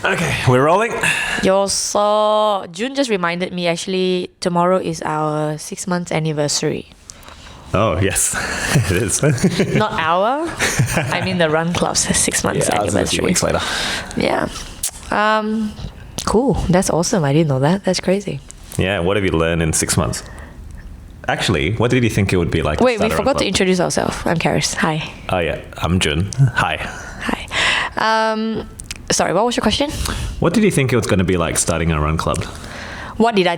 Okay, we're rolling. So June just reminded me, actually, tomorrow is our 6 months anniversary. Oh, yes, it is. Not our. I mean the Run Club's 6 months anniversary. A few weeks later. Yeah. Cool. That's awesome. I didn't know that. That's crazy. Yeah, what have you learned in 6 months? Actually, what did you think it would be like? Wait, we forgot to introduce ourselves. I'm Charis. Hi. Oh, yeah. I'm Jun. Hi. Hi. Sorry, what was your question? What did you think it was going to be like starting a run club? What did I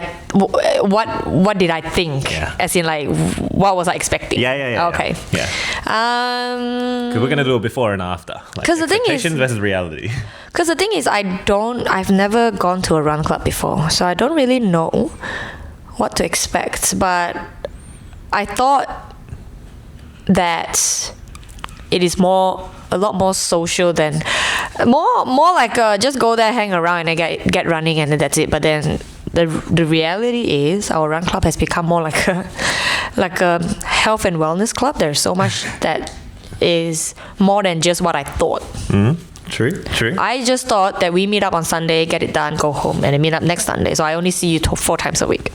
think? Yeah. As in, like, what was I expecting? Yeah. Okay. Yeah. Because we're gonna do a before and after. Like, 'cause the thing is- expectations versus reality. Because the thing is, I've never gone to a run club before, so I don't really know what to expect. But I thought that it is a lot more social than more like just go there, hang around, and then get running, and then that's it. But then the reality is our run club has become more like a health and wellness club. There's so much that is more than just what I thought. True. I just thought that we meet up on Sunday, get it done, go home, and then meet up next Sunday. So I only see you 4 times a week.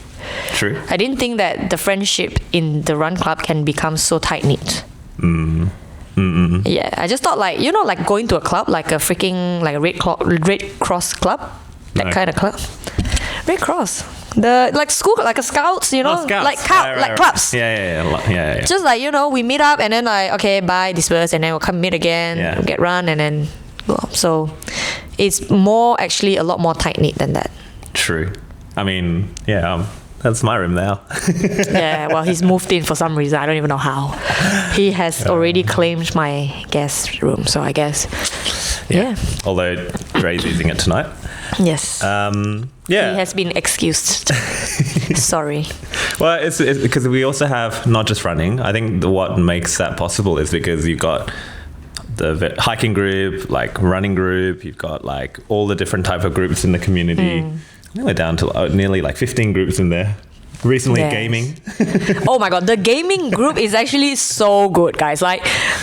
True. I didn't think that the friendship in the run club can become so tight knit. Yeah, I just thought, like, like going to a club, like a freaking like a Red Cross club, that kind of club. Red Cross, the like school, like a scouts, Scouts. like Right. clubs. Yeah. Just like, we meet up and then like, okay, bye, disperse, and then we'll come meet again, get run, and then go. So it's more, actually a lot more tight knit than that. True. I mean, yeah. That's my room now. Yeah, well, he's moved in for some reason. I don't even know how. He has already claimed my guest room, so I guess. Yeah. Although Dre's using it tonight. Yes. He Yeah. has been excused. Sorry. Well, it's because we also have not just running. I think what makes that possible is because you've got the hiking group, like running group. You've got like all the different type of groups in the community. I think we're down to nearly like 15 groups in there. Recently, Yes. gaming. Oh my god, the gaming group is actually so good, guys. Like,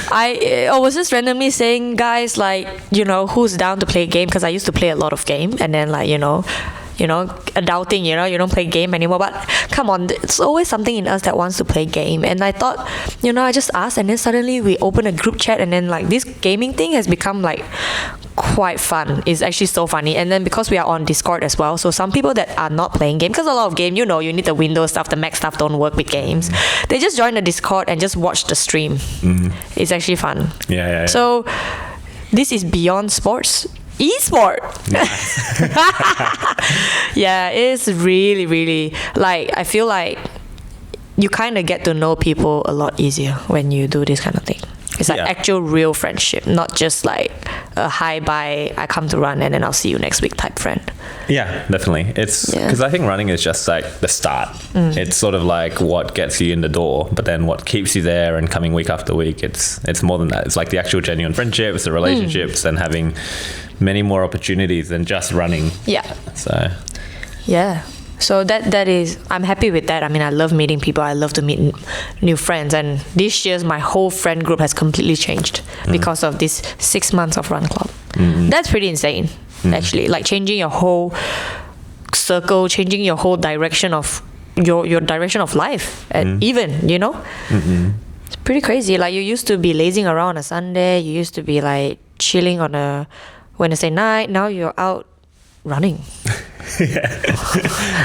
I was just randomly saying, guys, like, who's down to play a game? Because I used to play a lot of game, and then like, adulting, you don't play game anymore. But come on, it's always something in us that wants to play game. And I thought, I just asked, and then suddenly we open a group chat, and then like this gaming thing has become like quite fun. It's actually so funny. And then because we are on Discord as well, so some people that are not playing game, because a lot of game, you need the Windows stuff, the Mac stuff don't work with games. They just join the Discord and just watch the stream. It's actually fun. Yeah. So this is beyond sports. E-sport. Nice. Yeah, it's really, really, like, I feel like you kind of get to know people a lot easier when you do this kind of thing. It's like actual real friendship, not just like a hi, bye, I come to run and then I'll see you next week type friend. Yeah, definitely. It's because I think running is just like the start. It's sort of like what gets you in the door, but then what keeps you there and coming week after week, it's more than that. It's like the actual genuine friendships, the relationships, and having many more opportunities than just running. Yeah. So. Yeah. So that is, I'm happy with that. I mean, I love meeting people. I love to meet new friends. And this year, my whole friend group has completely changed because of this 6 months of Run Club. That's pretty insane, actually. Like changing your whole circle, changing your whole direction of your direction of life, and even, It's pretty crazy. Like, you used to be lazing around on a Sunday. You used to be like chilling on a Wednesday night. Now you're out running.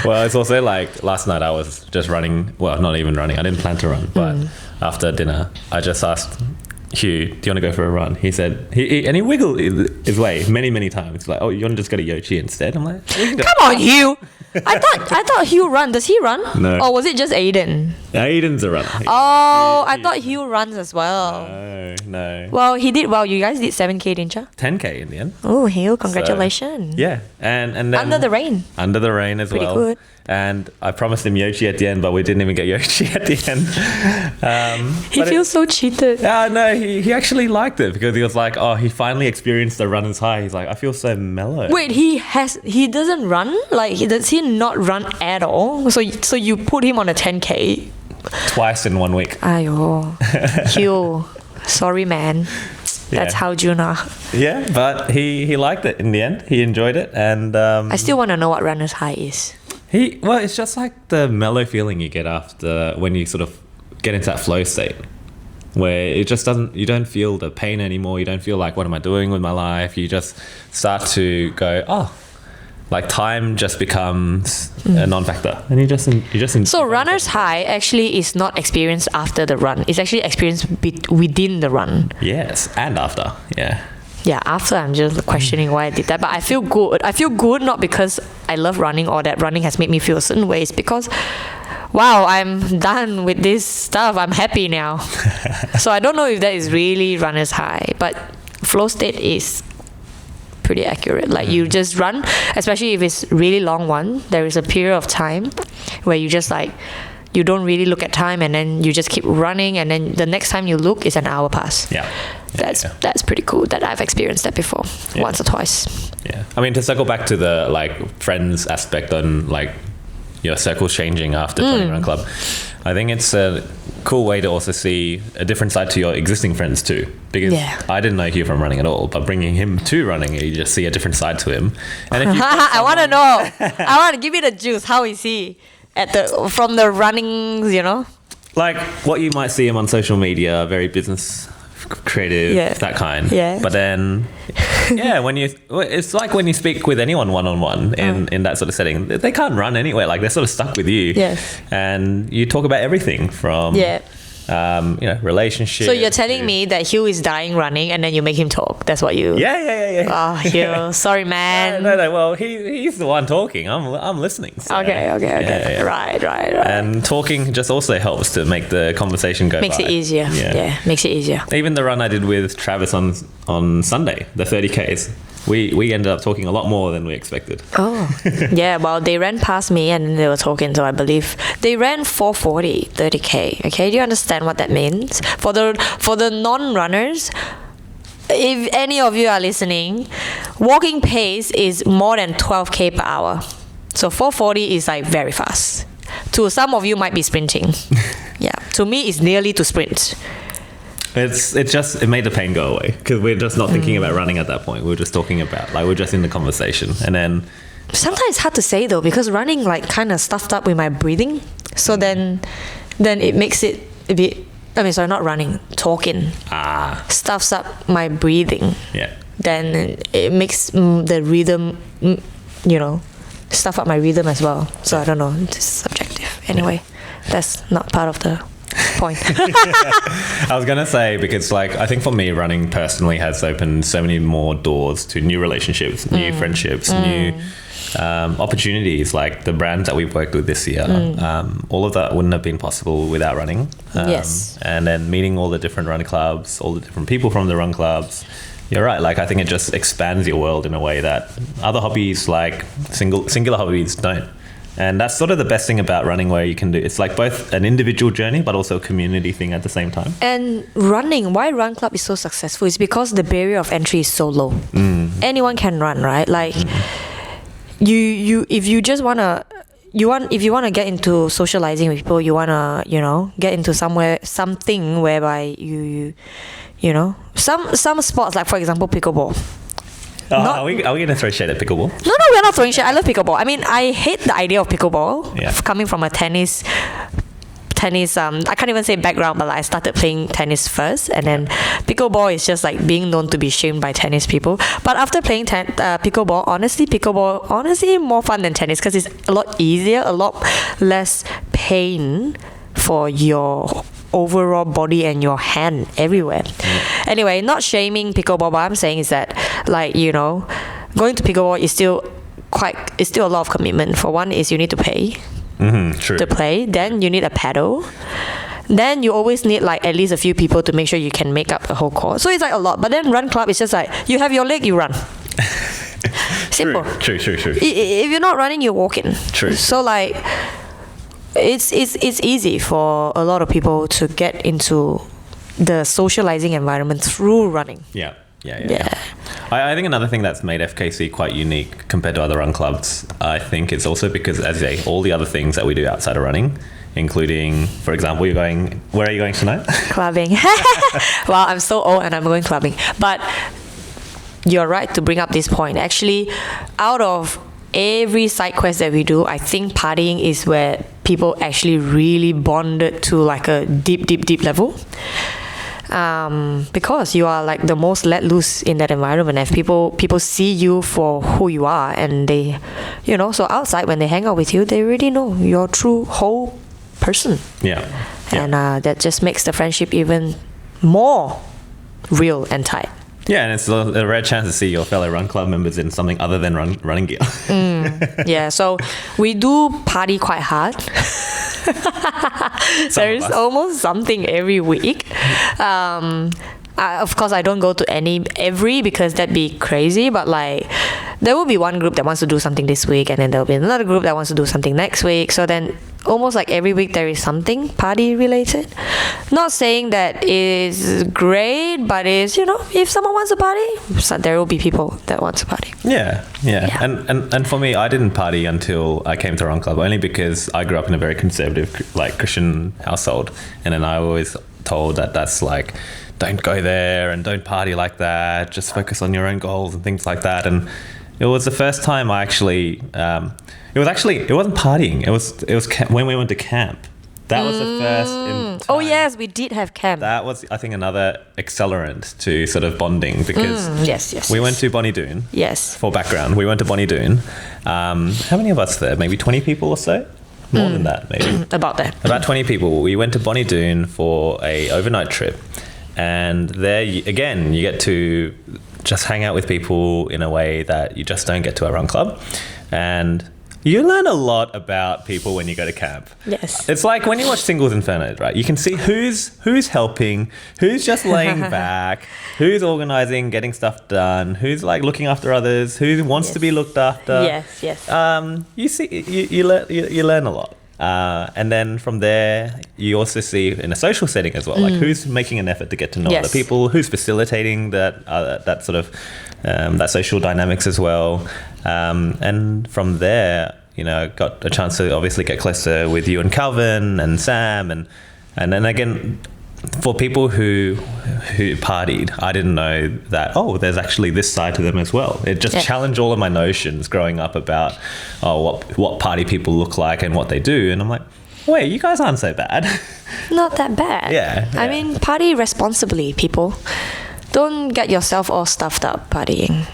Well, it's also like last night I was just running. Well, not even running. I didn't plan to run, but after dinner, I just asked Hugh, "Do you want to go for a run?" He said, and he wiggled his way many times. Like, "Oh, you want to just go to Yochi instead?" I'm like, "We can go." Come on, Hugh. I thought Hugh run. Does he run? No. Or was it just Aiden? Aiden's a runner. Oh, I thought Hugh runs as well. No. Well, he did well. You guys did 7K, didn't you? 10K in the end. Oh, Hugh, congratulations. Yeah, and then Under the rain. Under the rain as Pretty well. good. And I promised him Yoshi at the end, but we didn't even get Yoshi at the end. He feels so cheated. Yeah, no, he actually liked it because he was like, oh, he finally experienced the runner's high. He's like, I feel so mellow. Wait, he doesn't run? Like, does he not run at all? So you put him on a 10K? Twice in 1 week. Ayo. Hugh, sorry, man. That's Yeah. how June are. Yeah, but he liked it in the end. He enjoyed it, and I still want to know what runner's high is. it's just like the mellow feeling you get after when you sort of get into that flow state, where it just doesn't. You don't feel the pain anymore. You don't feel like, what am I doing with my life? You just start to go, oh, like time just becomes a non-factor, and you just. So runner's high actually is not experienced after the run. It's actually experienced within the run. Yes, and after, yeah. Yeah, after I'm just questioning why I did that. But I feel good. I feel good not because I love running or that running has made me feel a certain ways, because wow, I'm done with this stuff. I'm happy now. So I don't know if that is really runner's high, but flow state is pretty accurate. Like you just run, especially if it's really long one, there is a period of time where you just like, you don't really look at time, and then you just keep running, and then the next time you look is an hour pass. Yeah. That's pretty cool that I've experienced that before, once or twice. Yeah. I mean, to circle back to the like friends aspect on like your circles changing after joining Run Club, I think it's a cool way to also see a different side to your existing friends too. Because I didn't know Hugh from running at all, but bringing him to running, you just see a different side to him. And if I want to know. I want to give you the juice. How is he from the running? You know, like what you might see him on social media, very business creative, that kind. Yeah. But then, it's like when you speak with anyone one-on-one in that sort of setting, they can't run anywhere. Like they're sort of stuck with you. Yes. And you talk about everything from relationships. So you're telling me that Hugh is dying running, and then you make him talk. That's what you. Yeah. Oh, Hugh, sorry, man. No. Well, he's the one talking. I'm listening. So. Okay. Yeah. Right. And talking just also helps to make the conversation go. Makes by. it easier. Yeah, makes it easier. Even the run I did with Travis on Sunday, the 30Ks. We ended up talking a lot more than we expected. Oh, yeah. Well, they ran past me and they were talking. So I believe they ran 440, 30K. Okay, do you understand what that means? For the non-runners, if any of you are listening, walking pace is more than 12K per hour. So 440 is like very fast. To some of you might be sprinting. Yeah. To me, it's nearly to sprint. It made the pain go away, because we're just not thinking about running at that point. We're just talking about, like, we're just in the conversation. And then sometimes it's hard to say though, because running like kind of stuffed up with my breathing. So then it makes it a bit, not running, talking stuffs up my breathing. Yeah. Then it makes the rhythm, stuff up my rhythm as well. So I don't know, it's subjective. Anyway, that's not part of the point. I was gonna say, because like I think for me, running personally has opened so many more doors to new relationships, new friendships, new opportunities. Like the brands that we've worked with this year, all of that wouldn't have been possible without running. Yes. And then meeting all the different run clubs, all the different people from the run clubs. You're right. Like I think it just expands your world in a way that other hobbies, like singular hobbies, don't. And that's sort of the best thing about running, where you can do, it's like both an individual journey but also a community thing at the same time. And running, why Run Club is so successful is because the barrier of entry is so low. Anyone can run, right? Like you if you just if you want to get into socializing with people, you want to get into something whereby you some sports, like for example pickleball. Are we going to throw shade at pickleball? No, we're not throwing shade. I love pickleball. I mean, I hate the idea of pickleball. Yeah. Coming from a tennis, I can't even say background, but like I started playing tennis first, and then pickleball is just like being known to be shamed by tennis people. But after playing pickleball, honestly more fun than tennis, because it's a lot easier, a lot less pain for your overall body and your hand everywhere. Anyway, not shaming pickleball, what I'm saying is that, like, going to pickleball is still a lot of commitment. For one is you need to pay to play, then you need a paddle, then you always need like at least a few people to make sure you can make up the whole course. So it's like a lot. But then Run Club is just like, you have your leg, you run. Simple. True. If you're not running, you're walking. True. So like it's easy for a lot of people to get into the socializing environment through running. Yeah. I think another thing that's made FKC quite unique compared to other run clubs, I think it's also because, as you say, all the other things that we do outside of running, including, for example, where are you going tonight? Clubbing. Well, I'm so old and I'm going clubbing. But you're right to bring up this point. Actually, out of every side quest that we do, I think partying is where people actually really bonded to like a deep level. Because you are like the most let loose in that environment, and people see you for who you are, and they, so outside when they hang out with you, they already know your true whole person. Yeah. And that just makes the friendship even more real and tight. Yeah, and it's a rare chance to see your fellow run club members in something other than running gear. Yeah, so we do party quite hard. There's almost something every week. Of course, I don't go to every because that'd be crazy, but like there will be one group that wants to do something this week, and then there'll be another group that wants to do something next week. So then almost like every week there is something party related. Not saying that is great, but is, if someone wants to party, so there will be people that want to party. Yeah. And for me, I didn't party until I came to Run Club, only because I grew up in a very conservative, like Christian household, and then I was told that that's like, don't go there and don't party like that. Just focus on your own goals and things like that. And it was the first time I actually. It wasn't partying. It was when we went to camp. That was the first. Oh yes, we did have camp. That was, I think, another accelerant to sort of bonding, because yes. We went to Bonnie Doon. Yes. For background, we went to Bonnie Doon. How many of us there? Maybe 20 people or so. More than that, maybe. About that. About 20 people. We went to Bonnie Doon for a overnight trip, and there again you get to just hang out with people in a way that you just don't get to a run club, and you learn a lot about people when you go to camp. Yes. It's like when you watch Singles Inferno, right? You can see who's helping, who's just laying back, who's organizing, getting stuff done, who's like looking after others, who wants to be looked after. Yes. You see, you learn a lot. And then from there, you also see in a social setting as well, like who's making an effort to get to know other people, who's facilitating that sort of that social dynamics as well. And from there, got a chance to obviously get closer with you and Calvin and Sam, and then again, for people who partied, I didn't know that, there's actually this side to them as well. It just challenged all of my notions growing up about what party people look like and what they do. And I'm like, wait, you guys aren't so bad. Not that bad. Yeah. I mean, party responsibly, people. Don't get yourself all stuffed up partying.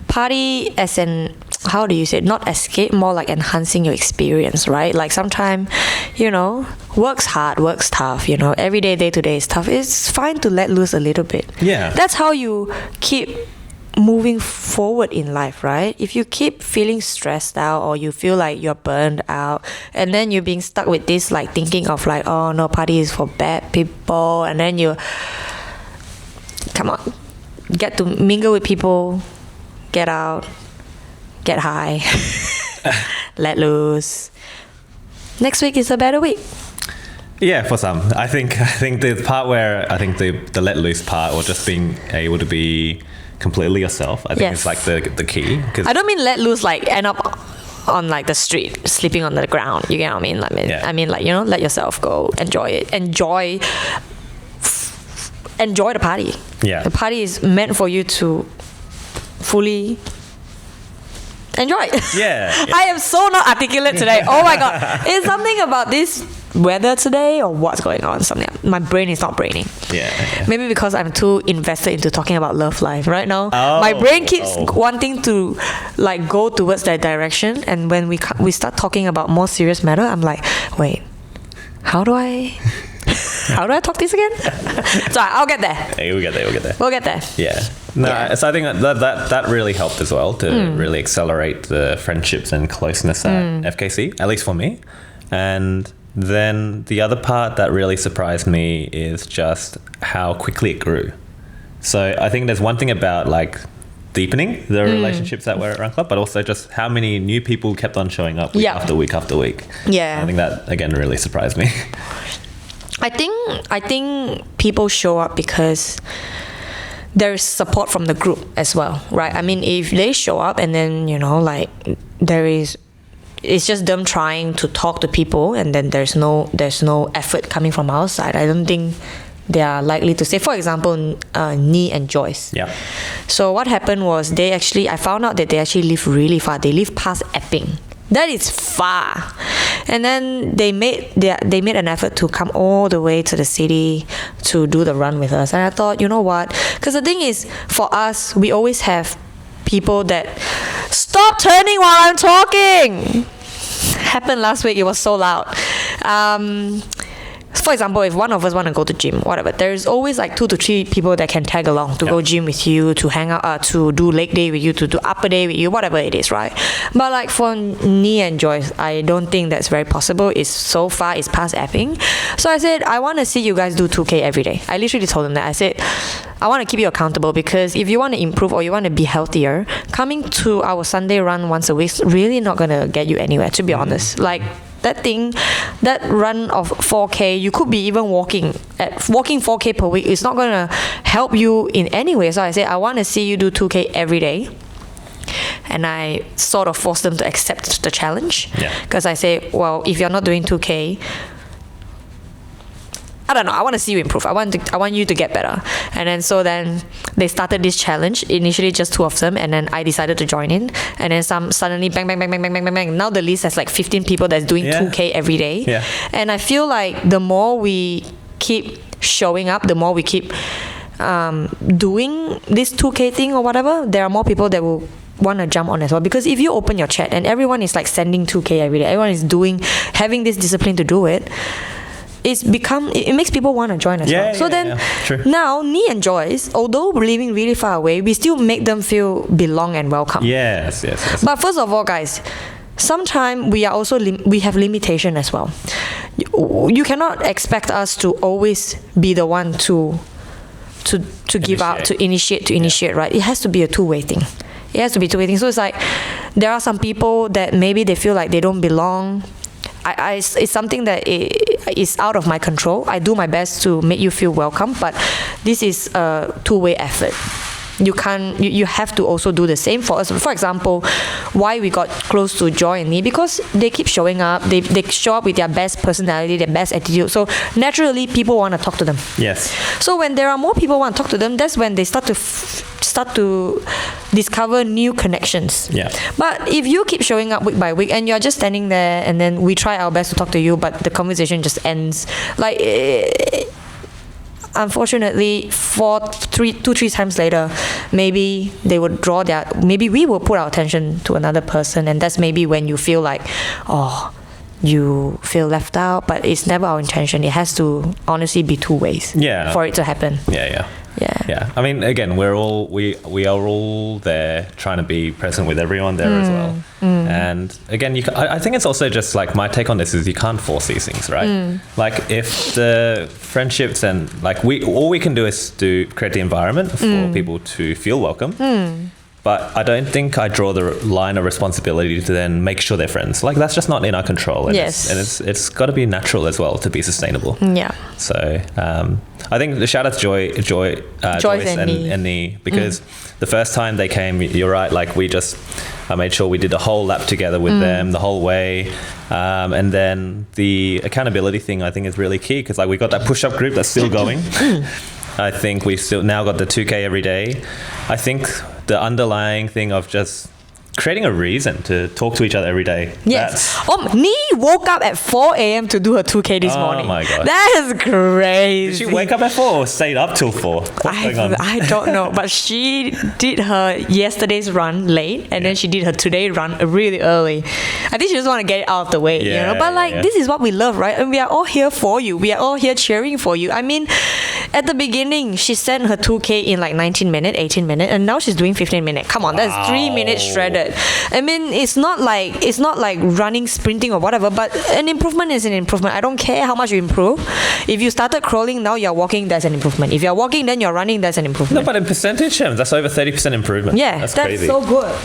Party as in, how do you say it? Not escape, more like enhancing your experience, right? Like sometimes, work's hard, work's tough, every day to day is tough. It's fine to let loose a little bit. Yeah. That's how you keep moving forward in life, right? If you keep feeling stressed out, or you feel like you're burned out, and then you're being stuck with this, like thinking of like, oh no, party is for bad people, and then you come on, get to mingle with people, get out, get high, let loose. Next week is a better week. Yeah, for some. I think the part where I think the let loose part, or just being able to be completely yourself, I think is like the key. I don't mean let loose like end up on like the street sleeping on the ground. You get what I mean? I mean like, let yourself go, enjoy it, enjoy the party. Yeah. The party is meant for you to fully enjoy it. Yeah. I am so not articulate today. Oh my god. Is something about this weather today, or what's going on? Something. My brain is not braining. Yeah. Maybe because I'm too invested into talking about love life right now. My brain keeps wanting to like go towards that direction, and when we start talking about more serious matter, I'm like, wait, how do I talk this again? So I'll get there. Hey, we'll get there. We'll get there. Yeah. No, so I think that really helped as well to really accelerate the friendships and closeness at FKC, at least for me. And then the other part that really surprised me is just how quickly it grew. So I think there's one thing about like deepening the relationships that were at Run Club, but also just how many new people kept on showing up week after week after week. Yeah. I think that again really surprised me. I think people show up because there's support from the group as well, right? I mean, if they show up and then like there is it's just them trying to talk to people, and then there's no effort coming from our side. I don't think they are likely to say. For example, Nee and Joyce. Yeah. So what happened was I found out that they actually live really far. They live past Epping. That is far. And then they made an effort to come all the way to the city to do the run with us. And I thought, you know what? Because the thing is, for us, we always have people that stop turning while I'm talking. Happened last week. It was so loud. For example, if one of us want to go to gym, whatever, there's always like 2 to 3 people that can tag along to go gym with you, to hang out, to do leg day with you, to do upper day with you, whatever it is, right? But like for Nee and Joyce, I don't think that's very possible. It's so far, it's past Epping. So I said, I want to see you guys do 2K every day. I literally told them that. I said, I want to keep you accountable, because if you want to improve or you want to be healthier, coming to our Sunday run once a week is really not going to get you anywhere, to be honest. Like, that run of 4K, you could be even walking 4K per week. It's not going to help you in any way. So I said, I want to see you do 2K every day. And I sort of forced them to accept the challenge. Because I say, well, if you're not doing 2K, I don't know, I want to see you improve. I want you to get better. And then they started this challenge, initially just 2 of them, and then I decided to join in, and then suddenly bang bang bang bang bang bang bang bang. Now the list has like 15 people that's doing 2K every day. And I feel like the more we keep showing up, the more we keep doing this 2K thing or whatever, there are more people that will want to jump on as well. Because if you open your chat and everyone is like sending 2K every day, everyone is having this discipline to do it, it makes people want to join as well. So now Nee and Joyce, although living really far away, we still make them feel belong and welcome. Yes. But first of all, guys, sometimes we are also we have limitation as well. You cannot expect us to always be the one to give out, to initiate, right? It has to be a two-way thing. So it's like there are some people that maybe they feel like they don't belong. It's something that is out of my control. I do my best to make you feel welcome, but this is a two-way effort. You have to also do the same for us. For example, why we got close to Joy and me, because they keep showing up. They show up with their best personality, their best attitude. So naturally, people want to talk to them. Yes. So when there are more people want to talk to them, that's when they start to discover new connections. Yeah. But if you keep showing up week by week and you're just standing there, and then we try our best to talk to you, but the conversation just ends, like. Unfortunately, 2-3 times later, maybe they would maybe we will put our attention to another person, and that's maybe when you feel like, you feel left out. But it's never our intention. It has to honestly be 2 ways for it to happen. Yeah. I mean, again, we are all there trying to be present with everyone there as well. And again, I think it's also just like, my take on this is you can't force these things, right? Like, if the friendships and like all we can do is create the environment for people to feel welcome. But I don't think I draw the line of responsibility to then make sure they're friends. Like, that's just not in our control. And it's got to be natural as well to be sustainable. Yeah. So I think the shout out to Joyce and Nee, because the first time they came, you're right, like I made sure we did a whole lap together with them the whole way. And then the accountability thing, I think, is really key, because like we got that push-up group that's still going. I think we've still now got the 2K every day. I think the underlying thing of just creating a reason to talk to each other every day. Yes. Nee woke up at 4 a.m. to do her 2K this morning. Oh my God. That is crazy. Did she wake up at 4 or stayed up till 4? What's going on? I don't know. But she did her yesterday's run late, and then she did her today run really early. I think she just want to get it out of the way. But this is what we love, right? And we are all here for you. We are all here cheering for you. I mean, at the beginning, she sent her 2K in like 19 minutes, 18 minutes, and now she's doing 15 minutes. Come on, that's 3 minutes shredded. I mean, it's not like running, sprinting or whatever, but an improvement is an improvement. I don't care how much you improve. If you started crawling, now you're walking, that's an improvement. If you're walking, then you're running, that's an improvement. No, but in percentage terms, that's over 30% improvement. Yeah, that's crazy. So good.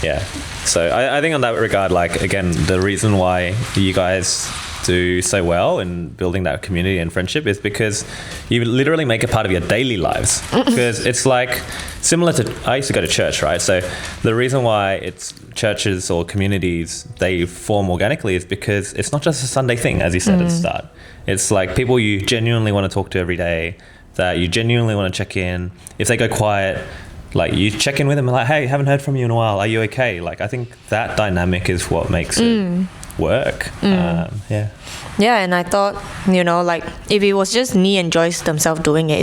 Yeah. So I think on that regard, like, again, the reason why you guys do so well in building that community and friendship is because you literally make it part of your daily lives. Because it's like similar to, I used to go to church, right? So the reason why it's churches or communities, they form organically is because it's not just a Sunday thing, as you said at the start. It's like people you genuinely want to talk to every day, that you genuinely want to check in. If they go quiet, like, you check in with them and like, hey, haven't heard from you in a while. Are you okay? Like, I think that dynamic is what makes it work. Yeah. Yeah, and I thought, like, if it was just me and Joyce themselves doing it,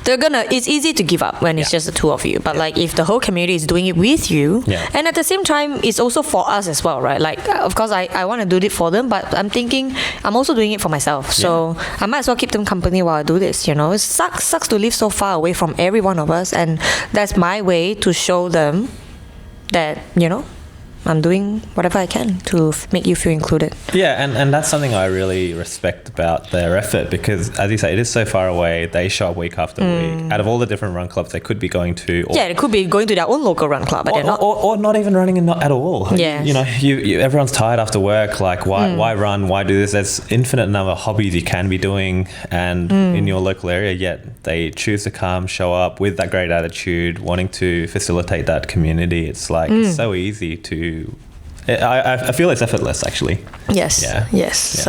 it's easy to give up when it's just the two of you. But like, if the whole community is doing it with you, and at the same time, it's also for us as well, right? Like, of course, I want to do it for them, but I'm thinking I'm also doing it for myself. So I might as well keep them company while I do this, It sucks to live so far away from every one of us. And that's my way to show them that, I'm doing whatever I can to make you feel included. Yeah, and that's something I really respect about their effort, because, as you say, it is so far away. They show up week after week. Out of all the different run clubs they could be going to. Or, they could be going to their own local run club, but they're not. Or not even running at all. Yeah. You everyone's tired after work. Like, why run? Why do this? There's infinite number of hobbies you can be doing, and in your local area, yet they choose to come, show up with that great attitude, wanting to facilitate that community. It's like, it's so easy to. I feel it's effortless, actually. Yes. Yeah. Yes. Yeah.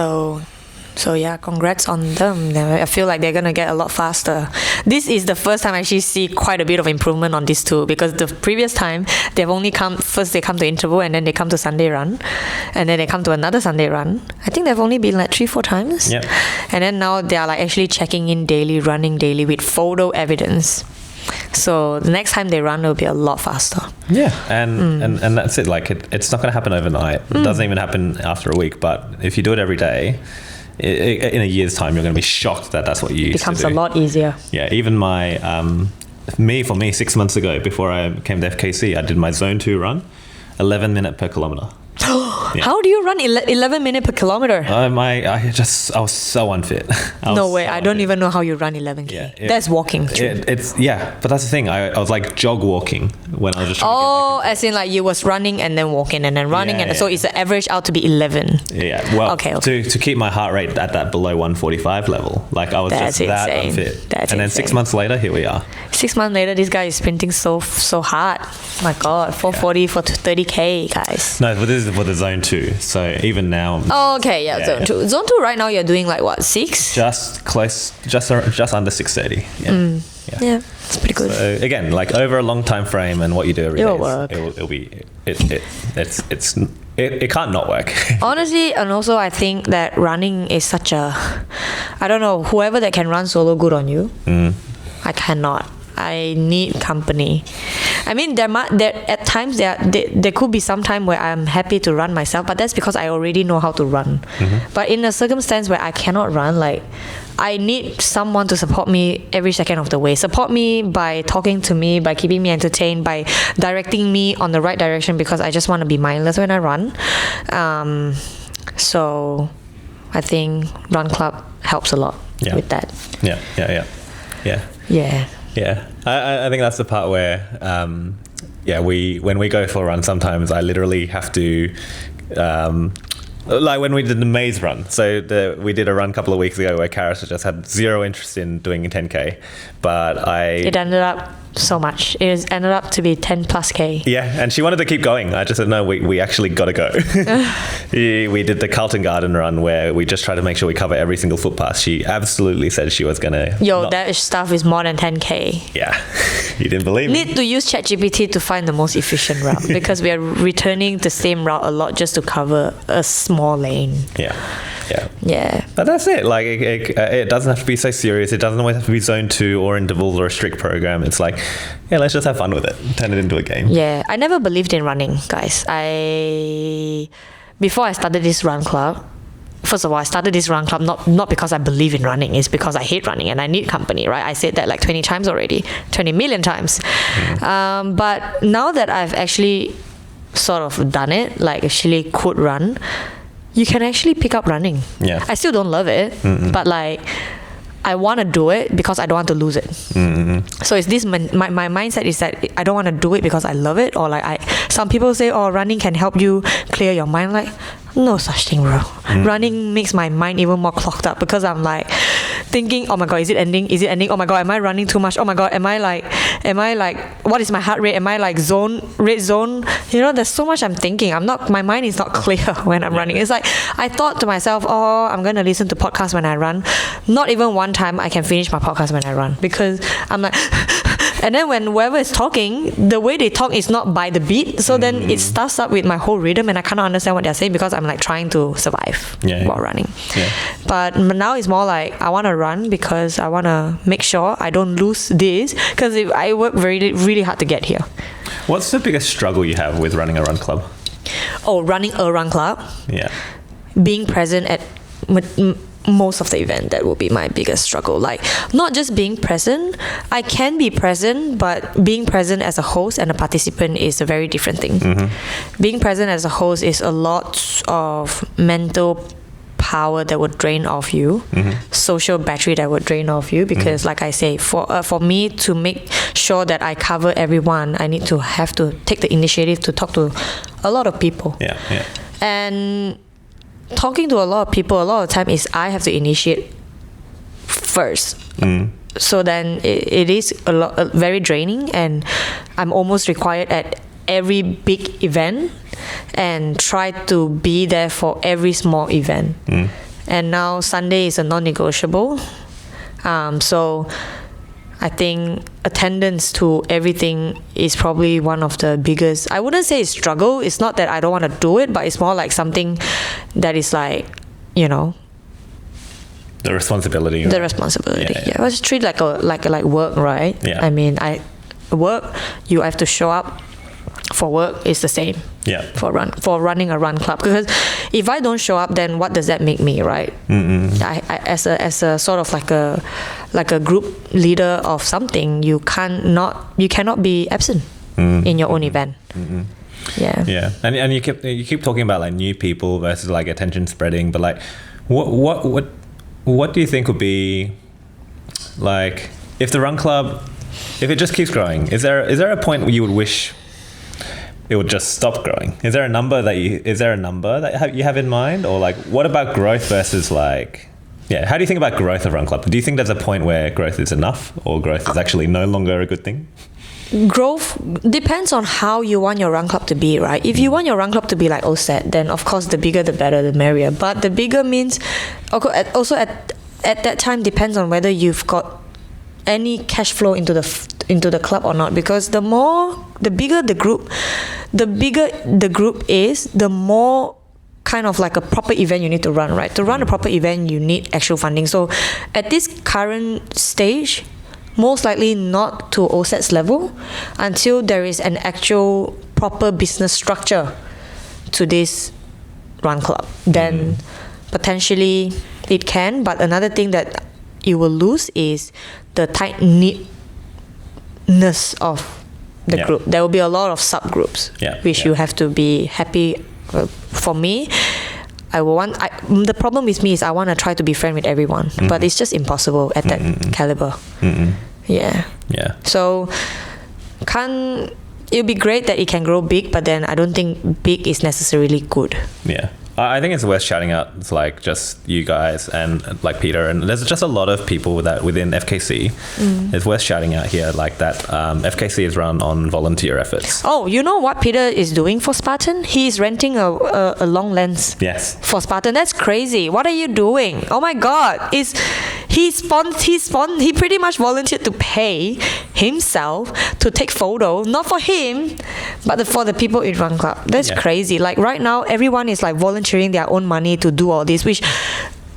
So yeah, congrats on them. I feel like they're gonna get a lot faster. This is the first time I actually see quite a bit of improvement on these two, because the previous time they've only come to interval, and then they come to Sunday run, and then they come to another Sunday run. I think they've only been like 3-4 times. Yeah. And then now they are like actually checking in daily, running daily with photo evidence. So the next time they run, it'll be a lot faster. Yeah, and that's it. Like, it's not going to happen overnight. It doesn't even happen after a week. But if you do it every day, in a year's time, you're going to be shocked that that's what you used to do. Becomes a lot easier. Yeah, even for me, 6 months ago, before I came to FKC, I did my Zone 2 run, 11 minutes per kilometer. Yeah. How do you run 11 minutes per kilometer? I was so unfit. No way. I don't even know how you run 11K. Yeah, that's walking. But that's the thing. I was like jog walking when I was just trying to get as in like you was running and then walking and then running, so it's the average out to be 11. Yeah. Well, okay. To keep my heart rate at that below 145 level, like I was that's just that insane. unfit. That's and then insane. 6 months later, here we are. 6 months later, this guy is sprinting so hard. My God, 440 for 30K, guys. No, but this is for the Zone 2. So even now. Oh, okay, Zone 2. Zone 2 right now you're doing like what, 6? Just under 630. Yeah, it's pretty good. So again, like over a long time frame, and what you do every day, it'll work. It can't not work. Honestly, and also I think that running is such a, I don't know, whoever that can run solo good on you. I cannot. I need company. I mean, there at times there could be some time where I'm happy to run myself, but that's because I already know how to run. But in a circumstance where I cannot run, like, I need someone to support me every second of the way. Support me by talking to me, by keeping me entertained, by directing me on the right direction, because I just want to be mindless when I run. So I think Run Club helps a lot with that. Yeah, I think that's the part where, when we go for a run, sometimes I literally have to, like when we did the maze run. So we did a run a couple of weeks ago where Charis just had zero interest in doing a 10K, but it ended up so much. It ended up to be 10 plus K. Yeah, and she wanted to keep going. I just said, no, we actually got to go. We did the Carlton Garden run where we just tried to make sure we cover every single footpath. She absolutely said she was going to... that stuff is more than 10K. Yeah, you didn't believe me. Need to use ChatGPT to find the most efficient route because we are returning the same route a lot just to cover a small lane. Yeah. But that's it. Like, it doesn't have to be so serious. It doesn't always have to be Zone 2 or intervals or a strict program. It's like, let's just have fun with it. Turn it into a game. Yeah. I never believed in running, guys. Before I started this run club, first of all, I started this run club not because I believe in running. It's because I hate running and I need company, right? I said that like 20 times already. 20 million times. But now that I've actually sort of done it, like actually could run, you can actually pick up running. Yeah. I still don't love it, but like I want to do it because I don't want to lose it. So it's this my mindset is that I don't want to do it because I love it, or like some people say, oh, running can help you clear your mind. Like, no such thing, bro. Running makes my mind even more clogged up because I'm like thinking, oh my god, is it ending? Is it ending? Oh my god, am I running too much? Oh my god, am I like, what is my heart rate? Am I like red zone? You know, there's so much I'm thinking. My mind is not clear when I'm running. It's like, I thought to myself, oh, I'm going to listen to podcasts when I run. Not even one time I can finish my podcast when I run because I'm like, and then when whoever is talking, the way they talk is not by the beat. So then it stuffs up with my whole rhythm and I cannot understand what they're saying because I'm like trying to survive while running. Yeah. But now it's more like I want to run because I want to make sure I don't lose this because I work really, really hard to get here. What's the biggest struggle you have with running a run club? Oh, running a run club? Yeah. Being present at most of the event, that will be my biggest struggle. Like, not just being present, I can be present, but being present as a host and a participant is a very different thing. Being present as a host is a lot of mental power that would drain off you, social battery that would drain off you, because like I say, for me to make sure that I cover everyone, I need to have to take the initiative to talk to a lot of people. And talking to a lot of people, a lot of time is I have to initiate first. So then it is very draining, and I'm almost required at every big event and try to be there for every small event. And now Sunday is a non-negotiable. So I think attendance to everything is probably one of the biggest, I wouldn't say it's struggle. It's not that I don't want to do it, but it's more like something that is like, you know, the responsibility. The responsibility. Yeah. I just treat it like work, right? I mean, work, you have to show up for work is the same. For running a run club, because if I don't show up, then what does that make me, right? I as a sort of like a group leader of something, you cannot be absent in your own event. And you keep talking about like new people versus like attention spreading, but like what do you think would be like if the run club, if it just keeps growing, is there a point where you would wish it would just stop growing? Is there a number that you have in mind, or like what about growth versus like, how do you think about growth of run club? Do you think there's a point where growth is enough, or growth is actually no longer a good thing? Growth depends on how you want your run club to be, right? If you want your run club to be like OSET, then of course the bigger the better, the merrier. But the bigger means also at that time depends on whether you've got any cash flow into the club or not, because the bigger the group is, the more kind of like a proper event you need to run, right? To run a proper event, you need actual funding. So at this current stage, most likely not to OSET's level until there is an actual proper business structure to this run club. Then potentially it can, but another thing that you will lose is the tight-knitness of the group. There will be a lot of subgroups, which you have to be happy. For me, the problem with me is I want to try to be friend with everyone, but it's just impossible at that caliber. So it'll be great that it can grow big, but then I don't think big is necessarily good. I think it's worth shouting out. It's like just you guys and like Peter, and there's just a lot of people that within FKC. It's worth shouting out here like that. FKC is run on volunteer efforts. Oh, you know what Peter is doing for Spartan? He's renting a long lens. For Spartan. That's crazy. What are you doing? Oh my God! He pretty much volunteered to pay himself to take photo, not for him, but for the people in Run Club. That's crazy. Like right now, everyone is like volunteering their own money to do all this, which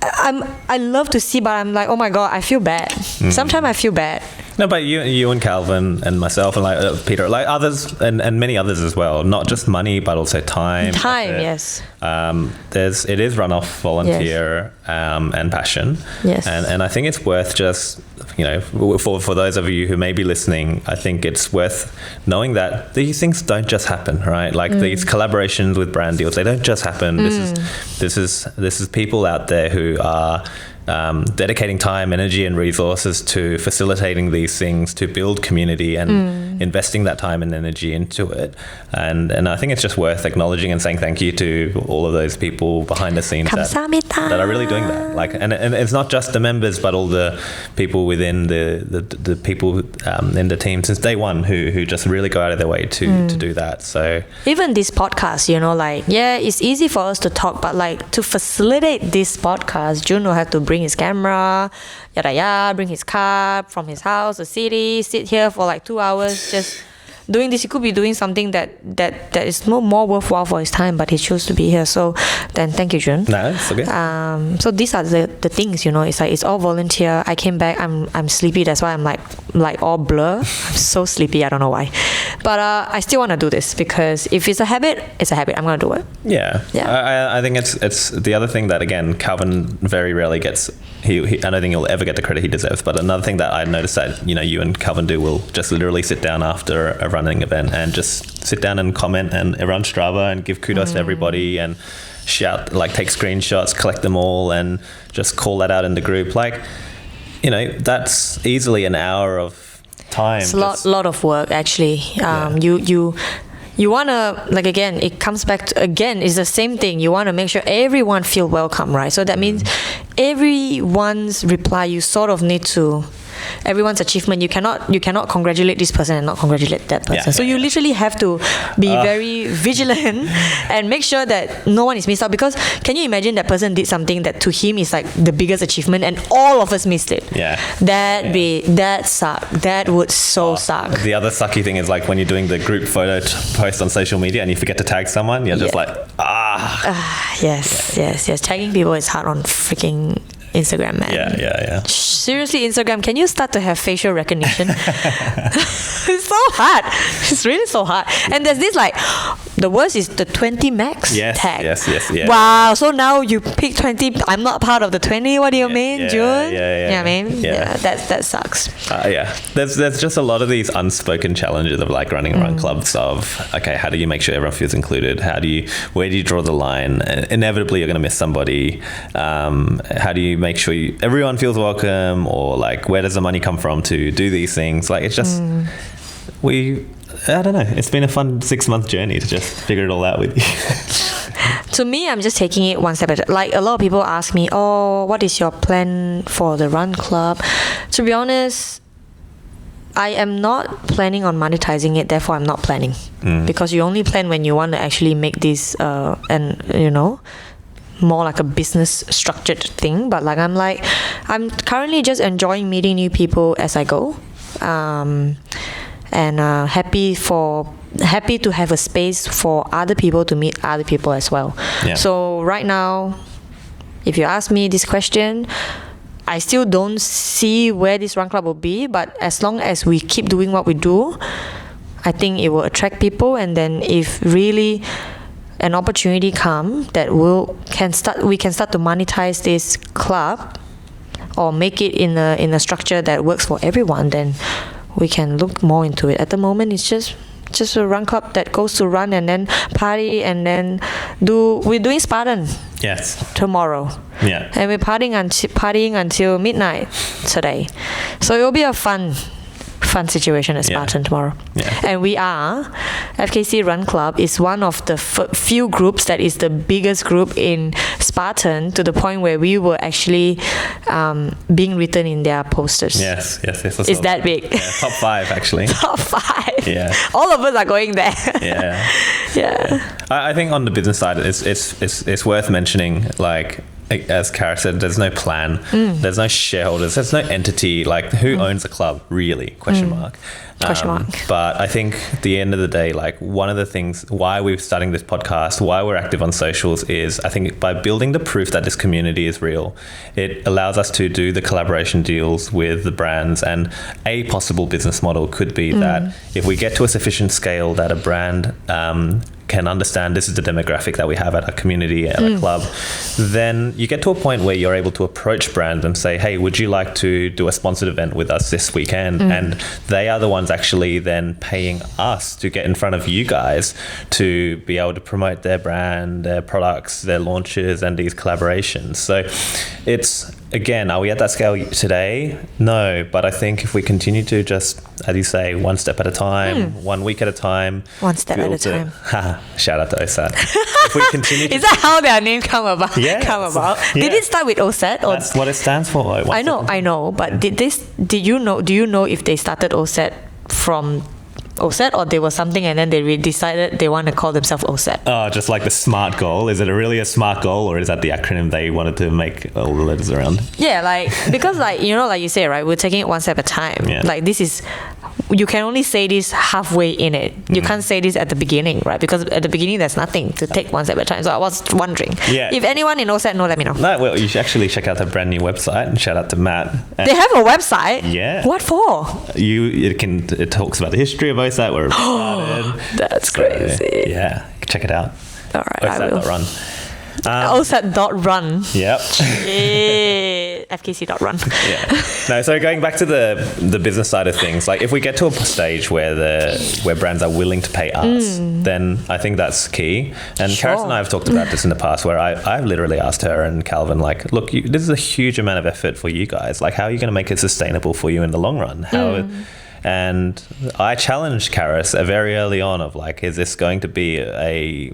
I love to see, but I'm like, oh my God, I feel bad. Sometimes I feel bad. No, but you and Calvin and myself and like Peter, like others and many others as well. Not just money, but also time. Yes. It is run off volunteer and passion. And I think it's worth just, for those of you who may be listening, I think it's worth knowing that these things don't just happen, right? Like these collaborations with brand deals, they don't just happen. This is people out there who are dedicating time, energy, and resources to facilitating these things to build community. And investing that time and energy into it. And I think it's just worth acknowledging and saying thank you to all of those people behind the scenes that are really doing that. Like, and it's not just the members, but all the people within the people in the team since day one who just really go out of their way to do that. So even this podcast, you know, like, yeah, it's easy for us to talk, but like to facilitate this podcast, Jun will have to bring his camera, bring his car from his house, the city, sit here for like 2 hours just doing this. He could be doing something that is no more worthwhile for his time, but he chose to be here. So then thank you, Jun. No, it's okay. So these are the things, you know, it's like it's all volunteer. I came back, I'm sleepy, that's why I'm like all blur. I'm so sleepy, I don't know why. But I still want to do this because if it's a habit, it's a habit. I'm going to do it. Yeah. I think it's the other thing that, again, Calvin very rarely gets. I don't think he'll ever get the credit he deserves. But another thing that I noticed that, you know, you and Calvin do will just literally sit down after a running event and just sit down and comment and run Strava and give kudos to everybody and shout, like take screenshots, collect them all and just call that out in the group. Like, you know, that's easily an hour of time. It's a lot of work, actually. You want to, like, again, it comes back to, again, it's the same thing. You want to make sure everyone feel welcome, right? So that means everyone's reply, you sort of need to, everyone's achievement, you cannot congratulate this person and not congratulate that person. So you literally have to be very vigilant and make sure that no one is missed out, because can you imagine that person did something that to him is like the biggest achievement and all of us missed it? That suck. That would suck. The other sucky thing is like when you're doing the group photo post on social media and you forget to tag someone, you're just like, yes. Tagging people is hard on freaking Instagram, man. Yeah. Seriously, Instagram, can you start to have facial recognition? It's so hard. It's really so hard. And there's this, like, the worst is the 20 max tag. Yes. Wow. So now you pick 20. I'm not part of the 20. What do you mean, June? Yeah, I mean, that sucks. There's just a lot of these unspoken challenges of like running run clubs of, okay, how do you make sure everyone feels included? Where do you draw the line? Inevitably, you're going to miss somebody. How do you make sure everyone feels welcome, or like where does the money come from to do these things? Like it's just I don't know, it's been a fun 6-month journey to just figure it all out with you. To me, I'm just taking it one step at a time. Like a lot of people ask me, what is your plan for the run club? To be honest, I am not planning on monetizing it, therefore I'm not planning. Because you only plan when you want to actually make this and you know, more like a business structured thing. But like I'm currently just enjoying meeting new people as I go, and happy to have a space for other people to meet other people as well. So right now, if you ask me this question, I still don't see where this run club will be, but as long as we keep doing what we do, I think it will attract people. And then if really an opportunity come that we can start to monetize this club or make it in a structure that works for everyone, then we can look more into it. At the moment, it's just a run club that goes to run and then party and then we're doing Spartan tomorrow, and we're partying until midnight today, so it will be a fun situation at Spartan tomorrow. And we are FKC Run Club is one of the few groups that is the biggest group in Spartan, to the point where we were actually being written in their posters. Yes. It's that big. Top 5 actually. Top 5. Yeah. All of us are going there. Yeah. I think on the business side, it's worth mentioning, like, as Charis said, there's no plan, there's no shareholders, there's no entity, like who owns a club really, question mark. But I think at the end of the day, like one of the things why we're starting this podcast, why we're active on socials, is I think by building the proof that this community is real, it allows us to do the collaboration deals with the brands. And a possible business model could be that if we get to a sufficient scale that a brand can understand this is the demographic that we have at our community, at a club, then you get to a point where you're able to approach brands and say, hey, would you like to do a sponsored event with us this weekend? And they are the ones actually then paying us to get in front of you guys to be able to promote their brand, their products, their launches, and these collaborations. So it's again, are we at that scale today? No, but I think if we continue to just, as you say, one step at a time, 1 week at a time. One step at a time. Shout out to OSAT. If we continue to Is that how their name come about? Yeah. Did it start with OSAT? Or? That's what it stands for. I know. But do you know if they started OSAT from OSAT, or there was something and then they decided they want to call themselves OSAT? Oh, just like the SMART goal. Is it really a SMART goal, or is that the acronym they wanted to make all the letters around? Yeah, like, because like, like you say, right, we're taking it one step at a time. Yeah. Like, this is, you can only say this halfway in it. You can't say this at the beginning, right? Because at the beginning there's nothing to take one step at a time. So I was wondering, if anyone in OSAT know, let me know. No, well, you should actually check out their brand new website, and shout out to Matt. And they have a website? Yeah. What for? It talks about the history of OSAT, where it started. That's crazy. Yeah, check it out. All right, I will. OSAT.run. OSAT.run. Yep. FKC.run. Yeah. No, so going back to the business side of things, like if we get to a stage where brands are willing to pay us, then I think that's key. And Charis and I have talked about this in the past, where I've literally asked her and Calvin, like, look, this is a huge amount of effort for you guys. Like, how are you going to make it sustainable for you in the long run? And I challenged Charis very early on of like, is this going to be a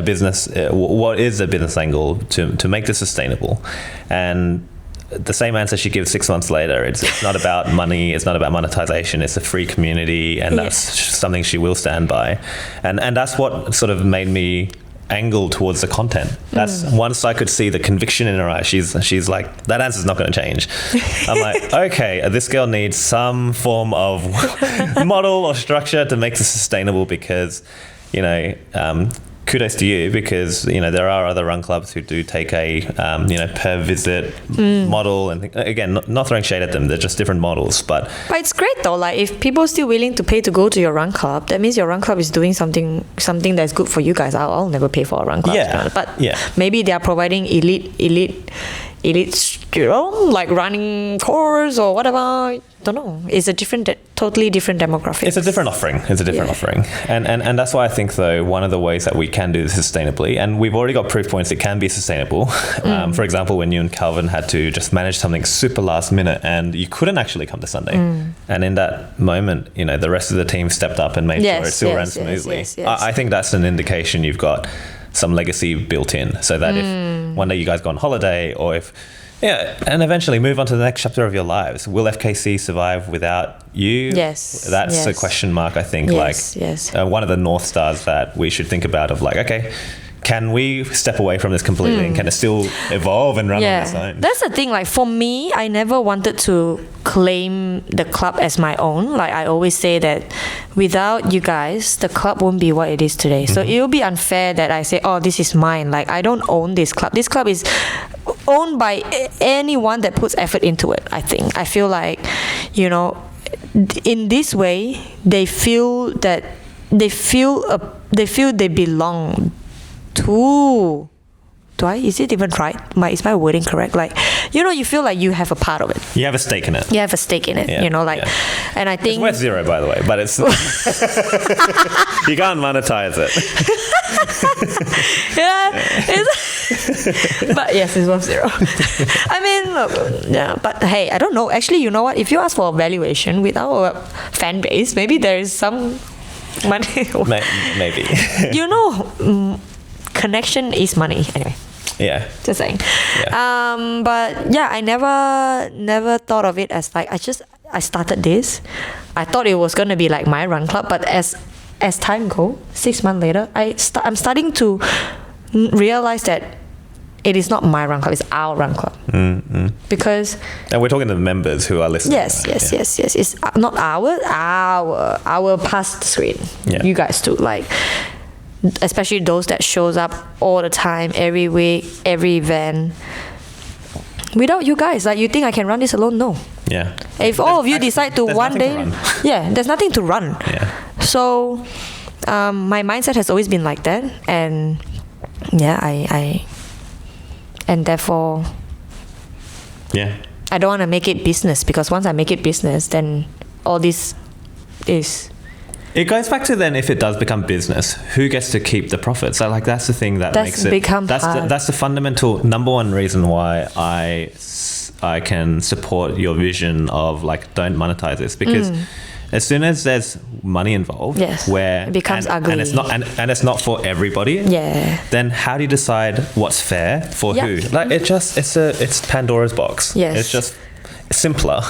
business? What is a business angle to make this sustainable? And the same answer she gives 6 months later. It's not about money. It's not about monetization. It's a free community, and that's something she will stand by. And that's what sort of made me angle towards the content. That's once I could see the conviction in her eyes, she's like, that answer's not going to change. I'm like, okay, this girl needs some form of model or structure to make this sustainable, because kudos to you, because there are other run clubs who do take a per visit model, and again, not throwing shade at them, they're just different models, but it's great though. Like, if people are still willing to pay to go to your run club, that means your run club is doing something that's good for you guys. I'll never pay for a run club, but maybe they are providing elite, like running course or whatever. Don't know. It's a totally different demographic. It's a different offering. And that's why I think, though, one of the ways that we can do this sustainably, and we've already got proof points it can be sustainable. For example, when you and Calvin had to just manage something super last minute and you couldn't actually come to Sunday. And in that moment, the rest of the team stepped up and made sure it still ran smoothly. Yes. I think that's an indication you've got some legacy built in, so that if one day you guys go on holiday, or if and eventually move on to the next chapter of your lives, will FKC survive without you? That's a question mark, I think. One of the North Stars that we should think about, of like, okay, can we step away from this completely and can it still evolve and run on its own? That's the thing. Like, for me, I never wanted to claim the club as my own. Like, I always say that without you guys, the club won't be what it is today. So it will be unfair that I say, oh, this is mine. Like, I don't own this club. This club is owned by anyone that puts effort into it. I feel like, in this way, they feel they belong to. Is it even right? Is my wording correct? Like, you feel like you have a part of it. You have a stake in it. You have a stake in it. And I think it's worth zero, by the way, but it's you can't monetize it. But yes, it's worth zero. I mean, look, but hey, I don't know. Actually, you know what? If you ask for a valuation with our fan base, maybe there is some money. Maybe. Connection is money. Anyway. Yeah. Just saying. Yeah. But yeah, I never thought of it as like, I started this. I thought it was gonna be like my run club, but as time goes, 6 months later, I'm starting to realize that it is not my run club, it's our run club. Because, and we're talking to the members who are listening. Yes. It's not our past screen. Yeah. You guys too, like, especially those that shows up all the time, every week, every event. Without you guys, like, you think I can run this alone? No. Yeah. If all of you decide to one day, there's nothing to run. Yeah. So, my mindset has always been like that, and and therefore, I don't want to make it business, because once I make it business, then all this is. It goes back to then, if it does become business, who gets to keep the profits? So, like, that's the thing that makes it. That's the fundamental number one reason why I can support your vision of like, don't monetize this, because as soon as there's money involved, where it becomes ugly, and it's not for everybody, then how do you decide what's fair for who? Like, it's Pandora's box. It's just simpler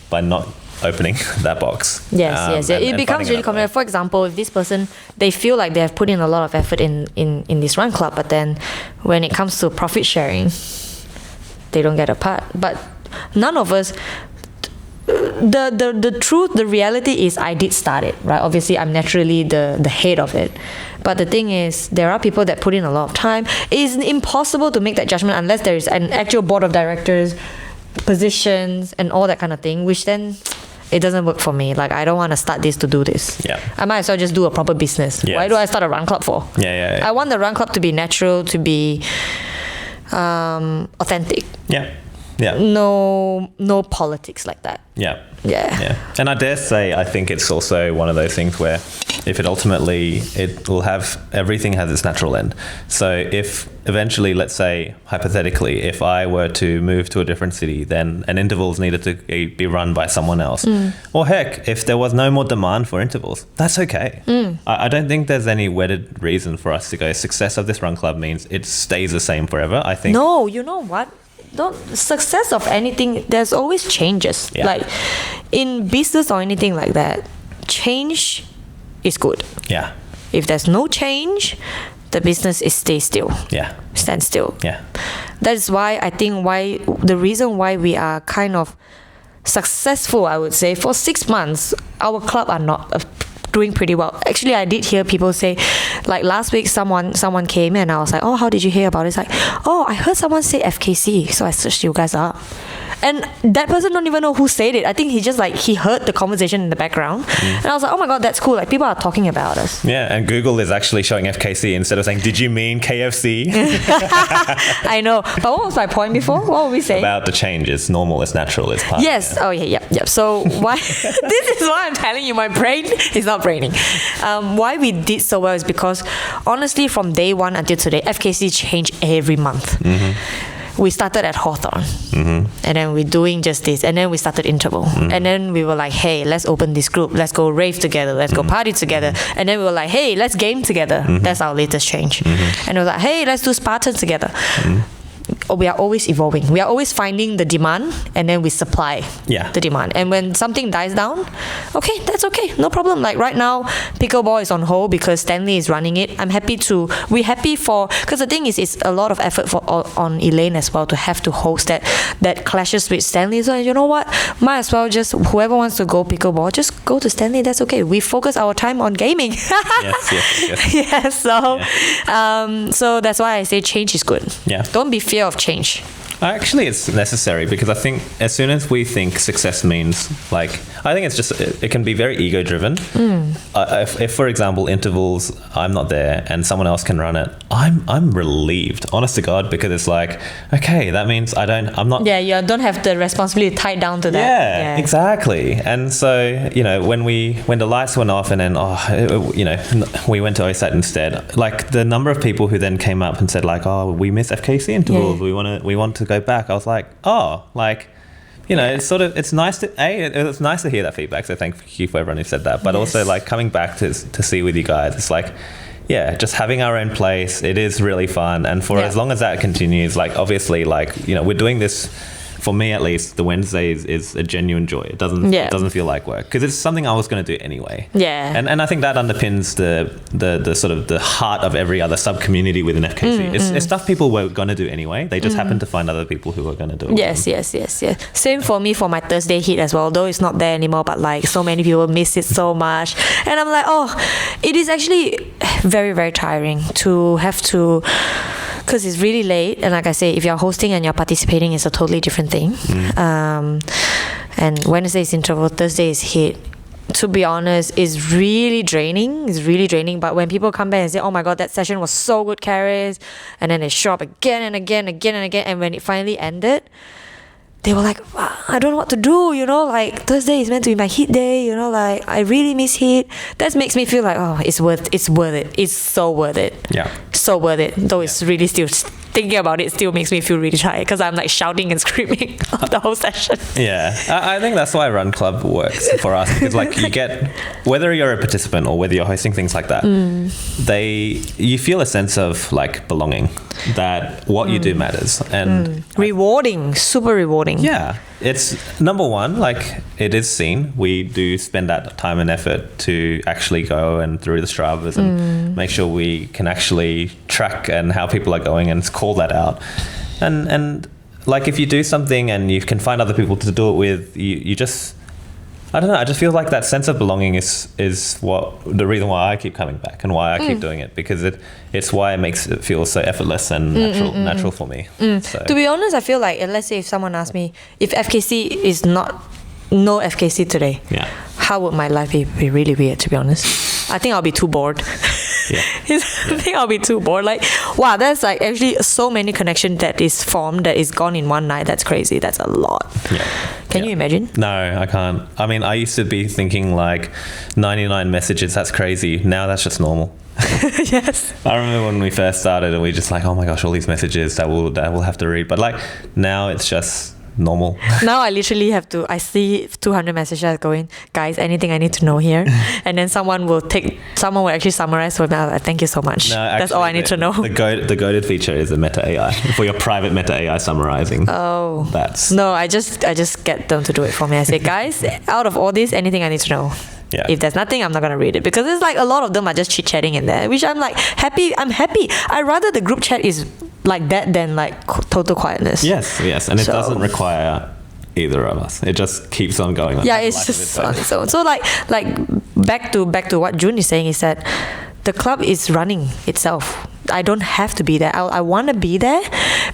by not opening that box. It becomes really complicated. For example, if this person, they feel like they have put in a lot of effort in this run club, but then when it comes to profit sharing, they don't get a part. But none of us, the truth, the reality is I did start it, right? Obviously I'm naturally the head of it, but the thing is there are people that put in a lot of time. It is impossible to make that judgment unless there is an actual board of directors, positions, and all that kind of thing, which then it doesn't work for me. Like, I don't want to start this to do this. I might as well just do a proper business. Why do I start a run club for? I want the run club to be natural, to be authentic. No politics like that. And I dare say, I think it's also one of those things where if it will have, everything has its natural end. So if eventually, let's say hypothetically, if I were to move to a different city, then an intervals needed to be run by someone else, or heck, if there was no more demand for intervals, that's okay. I don't think there's any wedded reason for us to go, success of this run club means it stays the same forever. I think you know what, success of anything, there's always changes. Like in business or anything like that, change is good. If there's no change, the business is stay still. Stand still. That is why I think the reason why we are kind of successful, I would say, for 6 months, our club are not doing pretty well. Actually, I did hear people say, like last week, someone came and I was like, oh, how did you hear about it? It's like, oh, I heard someone say FKC, so I searched you guys up. And that person don't even know who said it. I think he just he heard the conversation in the background. And I was like, oh my God, that's cool. Like, people are talking about us. And Google is actually showing FKC instead of saying, did you mean KFC? I know. But what was my point before? What were we saying? About the change. It's normal, it's natural, it's part. Yes. Oh, yeah. So why, this is why I'm telling you, my brain is not braining. Why we did so well is because, honestly, from day one until today, FKC changed every month. We started at Hawthorne, and then we're doing just this, and then we started interval, and then we were like, hey, let's open this group, let's go rave together, let's go party together, and then we were like, hey, let's game together. That's our latest change. And we were like, hey, let's do Spartan together. We are always evolving. We are always finding the demand, and then we supply the demand. And when something dies down, okay, that's okay, no problem. Like right now, pickleball is on hold because Stanley is running it. We're happy because the thing is, it's a lot of effort on Elaine as well to have to host that clashes with Stanley. So you know what, might as well just, whoever wants to go pickleball, just go to Stanley. That's okay. We focus our time on gaming. So that's why I say change is good. Don't be fear of change. Actually, it's necessary, because I think as soon as we think success means, like, I think it's just, it can be very ego driven. If for example, intervals, I'm not there and someone else can run it, I'm relieved, honest to God, because it's like, okay, that means I'm not. You don't have the responsibility tied down to that. Exactly. And so, when the lights went off and then, we went to OSAT instead, like the number of people who then came up and said like, oh, we miss FKC intervals, we want to go back. I was like, it's nice to hear that feedback. So thank you for everyone who said that. But also like coming back to see with you guys, it's like, just having our own place. It is really fun. And for as long as that continues, like obviously, like, we're doing this, for me at least, the Wednesdays is a genuine joy. It doesn't feel like work, because it's something I was going to do anyway. And I think that underpins the sort of the heart of every other sub community within FKC. It's stuff people were going to do anyway. They just happen to find other people who are going to do it. Yes. Same for me for my Thursday hit as well. Though it's not there anymore, but like so many people miss it so much, and I'm like, it is actually very, very tiring to have to. Because it's really late, and like I say, if you're hosting and you're participating, it's a totally different thing. And Wednesday is interval, Thursday is hit. To be honest, is really draining. But when people come back and say, oh my God, that session was so good, Charis, and then they show up again and again, and when it finally ended, they were like, I don't know what to do, like Thursday is meant to be my hit day, like I really miss hit. That makes me feel like, it's worth it. It's so worth it. So worth it. Though it's really still thinking about it still makes me feel really tired because I'm like shouting and screaming the whole session. Yeah, I think that's why Run Club works for us, because like you get, whether you're a participant or whether you're hosting things like that, you feel a sense of like belonging, that what you do matters, and rewarding, super rewarding. yeah, it's number one, like it is seen. We do spend that time and effort to actually go and through the Stravas and make sure we can actually track and how people are going and call that out. And like if you do something and you can find other people to do it with, you just, I don't know, I just feel like that sense of belonging is what the reason why I keep coming back and why I keep doing it, because it's why it makes it feel so effortless and natural for me. So. To be honest, I feel like, let's say if someone asked me if FKC is not no FKC today, how would my life be really weird, to be honest? I think I'll be too bored. I think I'll be too bored. Like, wow, there's like actually so many connections that is formed that is gone in one night. That's crazy. That's a lot. Can you imagine? No, I can't. I mean, I used to be thinking like 99 messages, that's crazy. Now that's just normal. Yes. I remember when we first started and we just like, oh my gosh, all these messages that we'll have to read. But like now it's just normal. Now I literally have to, I see 200 messages going, guys, anything I need to know here? And then someone will actually summarize for me. Like, thank you so much. No, actually, that's all I need to know. The goated feature is the meta AI for your private meta AI summarizing. Oh. No, I just get them to do it for me. I say, guys, out of all this, anything I need to know. Yeah. If there's nothing, I'm not going to read it, because it's like a lot of them are just chit-chatting in there, which I'm like happy. I'm happy. I'd rather the group chat is like that than like total quietness. Yes. And it doesn't require either of us. It just keeps on going. Yeah, it's just on its own. So like back to what June is saying is that the club is running itself. I don't have to be there. I want to be there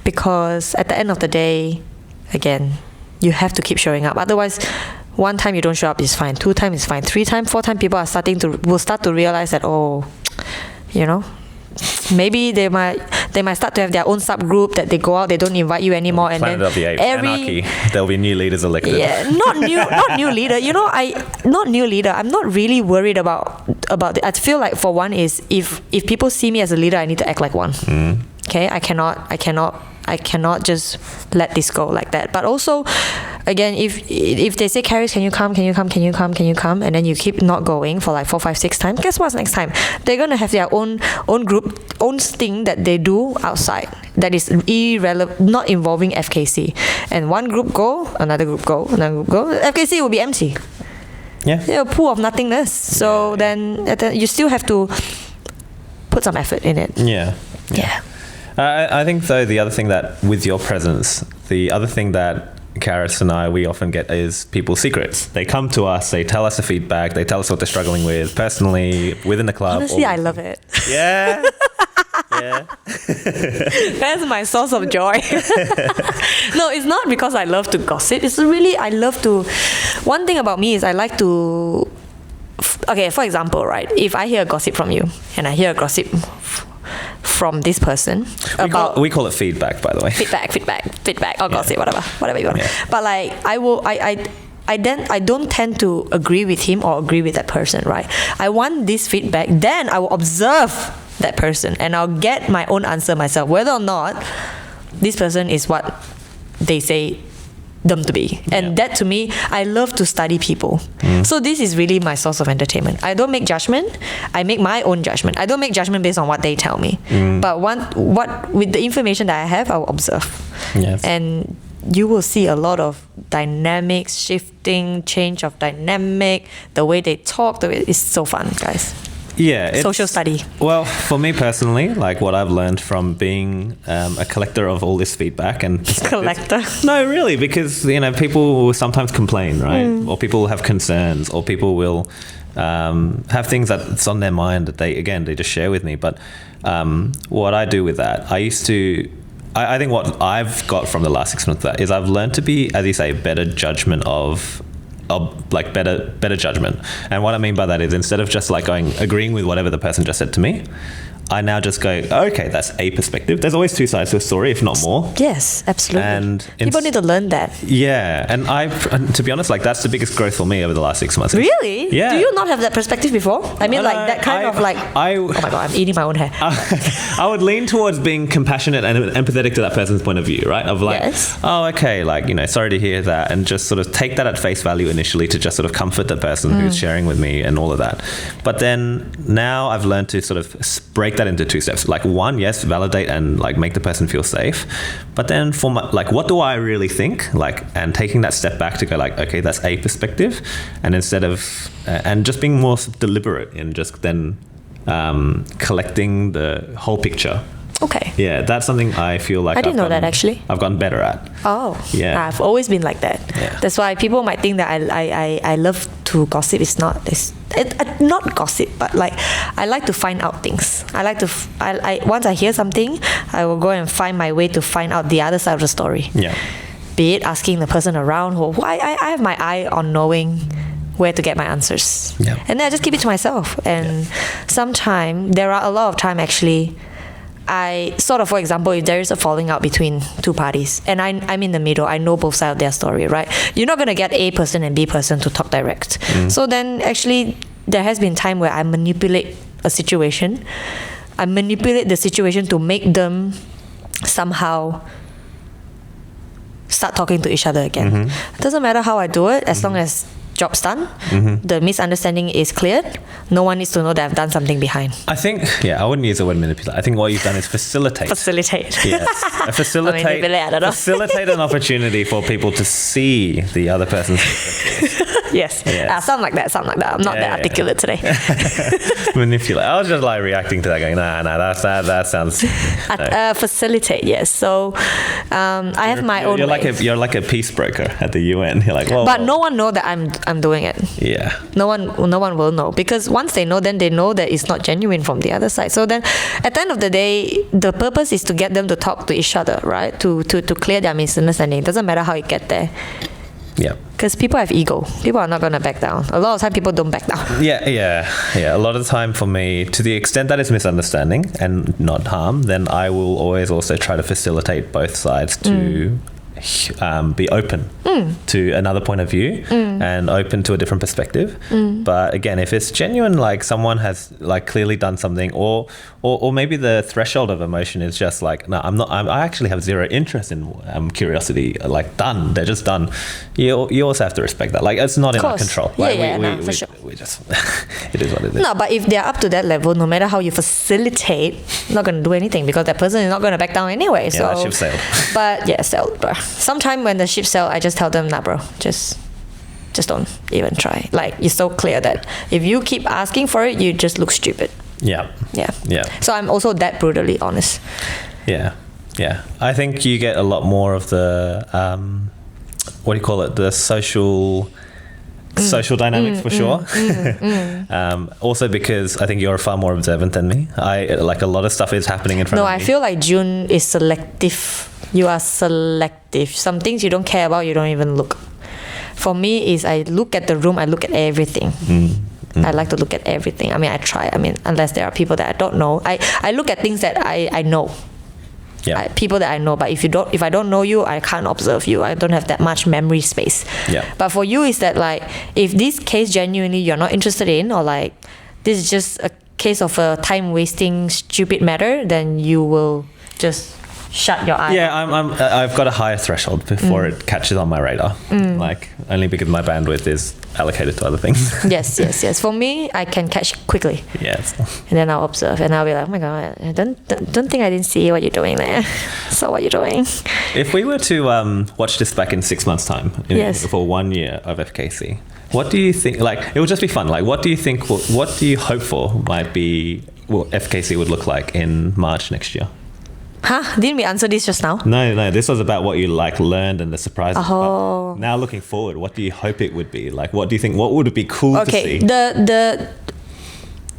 because at the end of the day, again, you have to keep showing up. Otherwise, one time you don't show up is fine. 2 times is fine. 3 times, 4 times, people will start to realize that, oh, you know, maybe they might start to have their own subgroup that they go out, they don't invite you anymore, and then anarchy. There'll be new leaders elected. Yeah, not new leader. You know, not new leader. I'm not really worried about it. I feel like for one is if people see me as a leader, I need to act like one. Okay, I cannot just let this go like that. But also, again, if they say, Charis, can you come, and then you keep not going for like 4, 5, 6 times, guess what's next time? They're gonna have their own group, own thing that they do outside that is irrelevant, not involving FKC. And one group go, another group go, another group go. FKC will be empty. Yeah, a pool of nothingness. So then you still have to put some effort in it. Yeah. I think though the other thing that with your presence, the other thing that Charis and we often get is people's secrets. They come to us, they tell us the feedback, they tell us what they're struggling with personally, within the club. Honestly, I love it. Yeah. That's my source of joy. No, it's not because I love to gossip. It's really, I love to, one thing about me is I like to, okay, for example, right, if I hear a gossip from you and I hear a gossip from this person we call it feedback, by the way. Feedback or gossip, whatever you want. But like I don't tend to agree with him or agree with that person, right? I want this feedback, then I will observe that person and I'll get my own answer myself, whether or not this person is what they say them to be. And that to me, I love to study people. So this is really my source of entertainment. I don't make judgment, I make my own judgment. I don't make judgment based on what they tell me. But what with the information that I have, I will observe. And you will see a lot of dynamics, shifting, change of dynamic, the way they talk, it's so fun, guys. Yeah, social study. Well, for me personally, like what I've learned from being a collector of all this feedback and collector. No, really, because people will sometimes complain, right? Or people will have concerns, or people will have things that's on their mind that they just share with me. But what I do with that, I think what I've got from the last 6 months is I've learned to be, as you say, better judgment of better judgment. And what I mean by that is instead of just like agreeing with whatever the person just said to me, I now just go, okay, that's a perspective. There's always two sides to a story, if not more. Yes, absolutely. And people need to learn that. Yeah, and to be honest, like that's the biggest growth for me over the last 6 months. Really? Yeah. Do you not have that perspective before? I mean, like that kind of like. Oh my god, I'm eating my own hair. I would lean towards being compassionate and empathetic to that person's point of view, right? Of like, yes. Oh, okay, like, you know, sorry to hear that, and just sort of take that at face value initially to just sort of comfort the person who's sharing with me and all of that. But then now I've learned to sort of break that into two steps. Like one, yes, validate and like make the person feel safe. But then for my, like, what do I really think? Like, and taking that step back to go like, okay, that's a perspective, and instead of and just being more deliberate in just then collecting the whole picture. Okay. Yeah, that's something I feel like I didn't know that actually. I've gotten better at. Oh. Yeah. I've always been like that. Yeah. That's why people might think that I love to gossip. It's not. It's not gossip, but like I like to find out things. I like to. Once I hear something, I will go and find my way to find out the other side of the story. Yeah. Be it asking the person around, who I have my eye on knowing where to get my answers. Yeah. And then I just keep it to myself. And sometimes there are a lot of time actually. I sort of, for example, if there is a falling out between two parties and I'm in the middle, I know both sides of their story, right? You're not going to get A person and B person to talk direct. So then actually there has been time where I manipulate a situation. I manipulate the situation to make them somehow start talking to each other again. It doesn't matter how I do it, as long as job's done, the misunderstanding is cleared, no one needs to know that I've done something behind. I think, I wouldn't use the word manipulate. I think what you've done is facilitate. Yes. Facilitate an opportunity for people to see the other person's perspective. Yes. Sound like that. I'm not that articulate today. Manipulate. I was just like reacting to that going, nah, that sounds... Facilitate, yes. So I have my own way. You're like a peace broker at the UN. You're like, well... But no one know that I'm doing it. Yeah. No one will know, because once they know, then they know that it's not genuine from the other side. So then at the end of the day, the purpose is to get them to talk to each other, right? To clear their misunderstanding. It doesn't matter how you get there. Yeah. Because people have ego. People are not going to back down. A lot of time people don't back down. Yeah. A lot of the time for me, to the extent that it's misunderstanding and not harm, then I will always also try to facilitate both sides to be open to another point of view and open to a different perspective. But again, if it's genuine, like someone has like clearly done something, or maybe the threshold of emotion is just like, no, I actually have zero interest in curiosity. Like done, they're just done. You also have to respect that. Like it's not in our control. Like, for sure. We just it is what it is. No, but if they're up to that level, no matter how you facilitate, not going to do anything, because that person is not going to back down anyway. Yeah, that ship sailed. But sailed, bro. Sometime when the ship sail, I just tell them, nah, bro, just don't even try. Like, it's so clear that if you keep asking for it, you just look stupid. Yeah. So I'm also that brutally honest. Yeah. I think you get a lot more of the what do you call it? The social dynamics for sure. Also because I think you're far more observant than me. Like a lot of stuff is happening in front of me. No, I feel like June is selective. You are selective. Some things you don't care about, you don't even look. For me, is I look at the room, I look at everything. I like to look at everything. I mean, I try. I mean, unless there are people that I don't know, I look at things that I know. Yeah. People that I know. But if I don't know you, I can't observe you. I don't have that much memory space. Yeah. But for you, is that like, if this case genuinely you're not interested in, or like this is just a case of a time wasting stupid matter, then you will just shut your eye. Yeah, I've got a higher threshold before it catches on my radar. Like only because my bandwidth is allocated to other things. Yes. For me, I can catch quickly. Yes. And then I'll observe, and I'll be like, oh my god, don't think I didn't see what you're doing there. So what you're doing? If we were to watch this back in 6 months' time, for 1 year of FKC, what do you think? Like, it would just be fun. Like, what do you think? What do you hope for might be what FKC would look like in March next year? Huh? Didn't we answer this just now? No. This was about what you like learned and the surprises. Oh. Now looking forward, what do you hope it would be? Like, what do you think? What would it be cool to see? The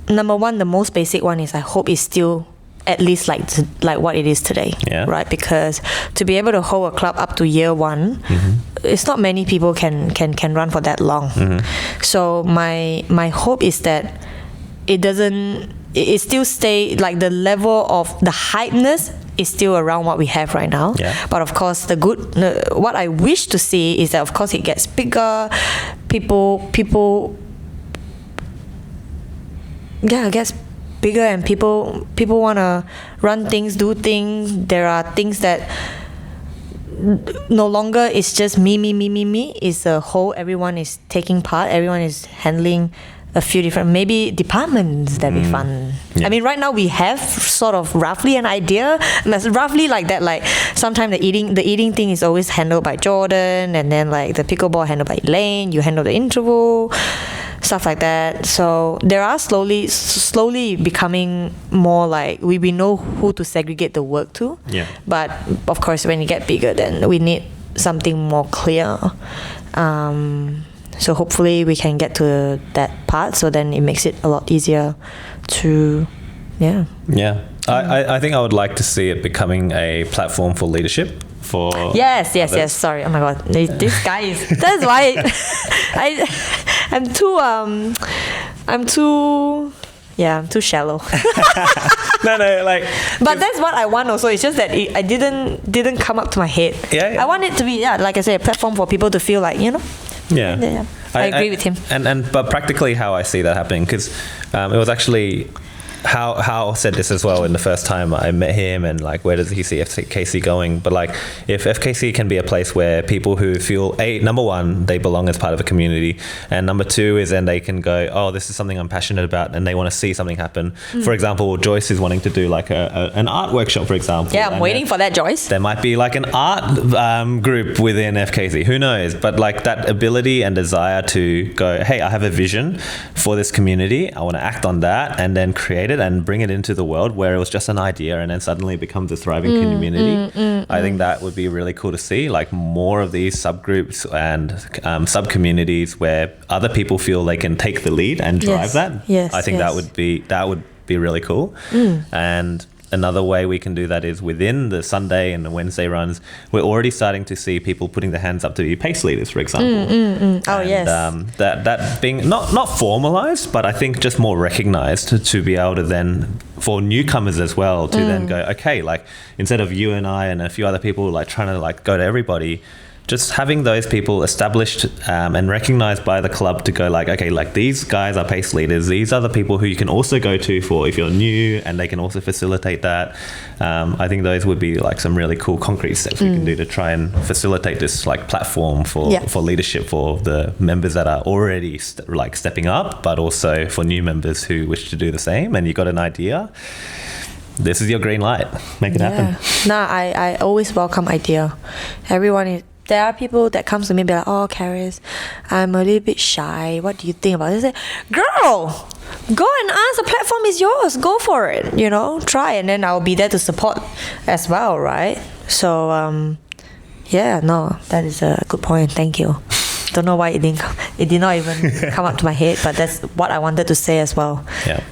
number one, the most basic one is I hope it's still at least like what it is today. Yeah. Right? Because to be able to hold a club up to year one, it's not many people can run for that long. So my hope is that it doesn't it still stay like the level of the hypeness is still around what we have right now. Yeah. But of course, what I wish to see is that of course it gets bigger. People it gets bigger, and people want to run things, do things. There are things that no longer it's just me. It's a whole. Everyone is taking part. Everyone is handling a few different maybe departments that be fun. Yeah. I mean, right now we have sort of roughly an idea. Roughly like that. Like sometimes the eating thing is always handled by Jordan, and then like the pickleball handled by Elaine. You handle the interval, stuff like that. So there are slowly becoming more like we know who to segregate the work to. Yeah. But of course, when you get bigger, then we need something more clear. So hopefully we can get to that part. So then it makes it a lot easier to, Yeah. I think I would like to see it becoming a platform for leadership. For yes. Sorry. Oh my God, this guy is. That's why I'm too shallow. No, like. But that's what I want also. It's just that I didn't come up to my head. Yeah. I want it to be like I said, a platform for people to feel like Yeah. I agree with him. But practically how I see that happening, because it was actually Hal said this as well in the first time I met him, and like, where does he see FKC going? But like, if FKC can be a place where people who feel, number one, they belong as part of a community, and number two is then they can go, oh, this is something I'm passionate about, and they want to see something happen. For example, Joyce is wanting to do like an art workshop, for example. Yeah, I'm waiting for that, Joyce. There might be like an art group within FKC, who knows? But like that ability and desire to go, hey, I have a vision for this community, I want to act on that, and then create it and bring it into the world, where it was just an idea and then suddenly it becomes a thriving community. I think that would be really cool to see, like more of these subgroups and sub-communities where other people feel they can take the lead and drive that. Yes, I think that would be really cool. And another way we can do that is within the Sunday and the Wednesday runs, we're already starting to see people putting their hands up to be pace leaders, for example. Oh, yes. That being not formalized, but I think just more recognized to be able to then, for newcomers as well, to then go, okay, like instead of you and I and a few other people like trying to like go to everybody, just having those people established and recognized by the club to go like, okay, like these guys are pace leaders. These are the people who you can also go to for if you're new, and they can also facilitate that. I think those would be like some really cool concrete steps we can do to try and facilitate this like platform for leadership for the members that are already stepping up, but also for new members who wish to do the same. And you got an idea, this is your green light. Make it happen. I always welcome idea. There are people that comes to me and be like, oh, Charis, I'm a little bit shy. What do you think about this? I say, girl, go and ask. The platform is yours. Go for it. Try. And then I'll be there to support as well, right? So, that is a good point. Thank you. Don't know why it did not even come up to my head, but that's what I wanted to say as well. Yeah.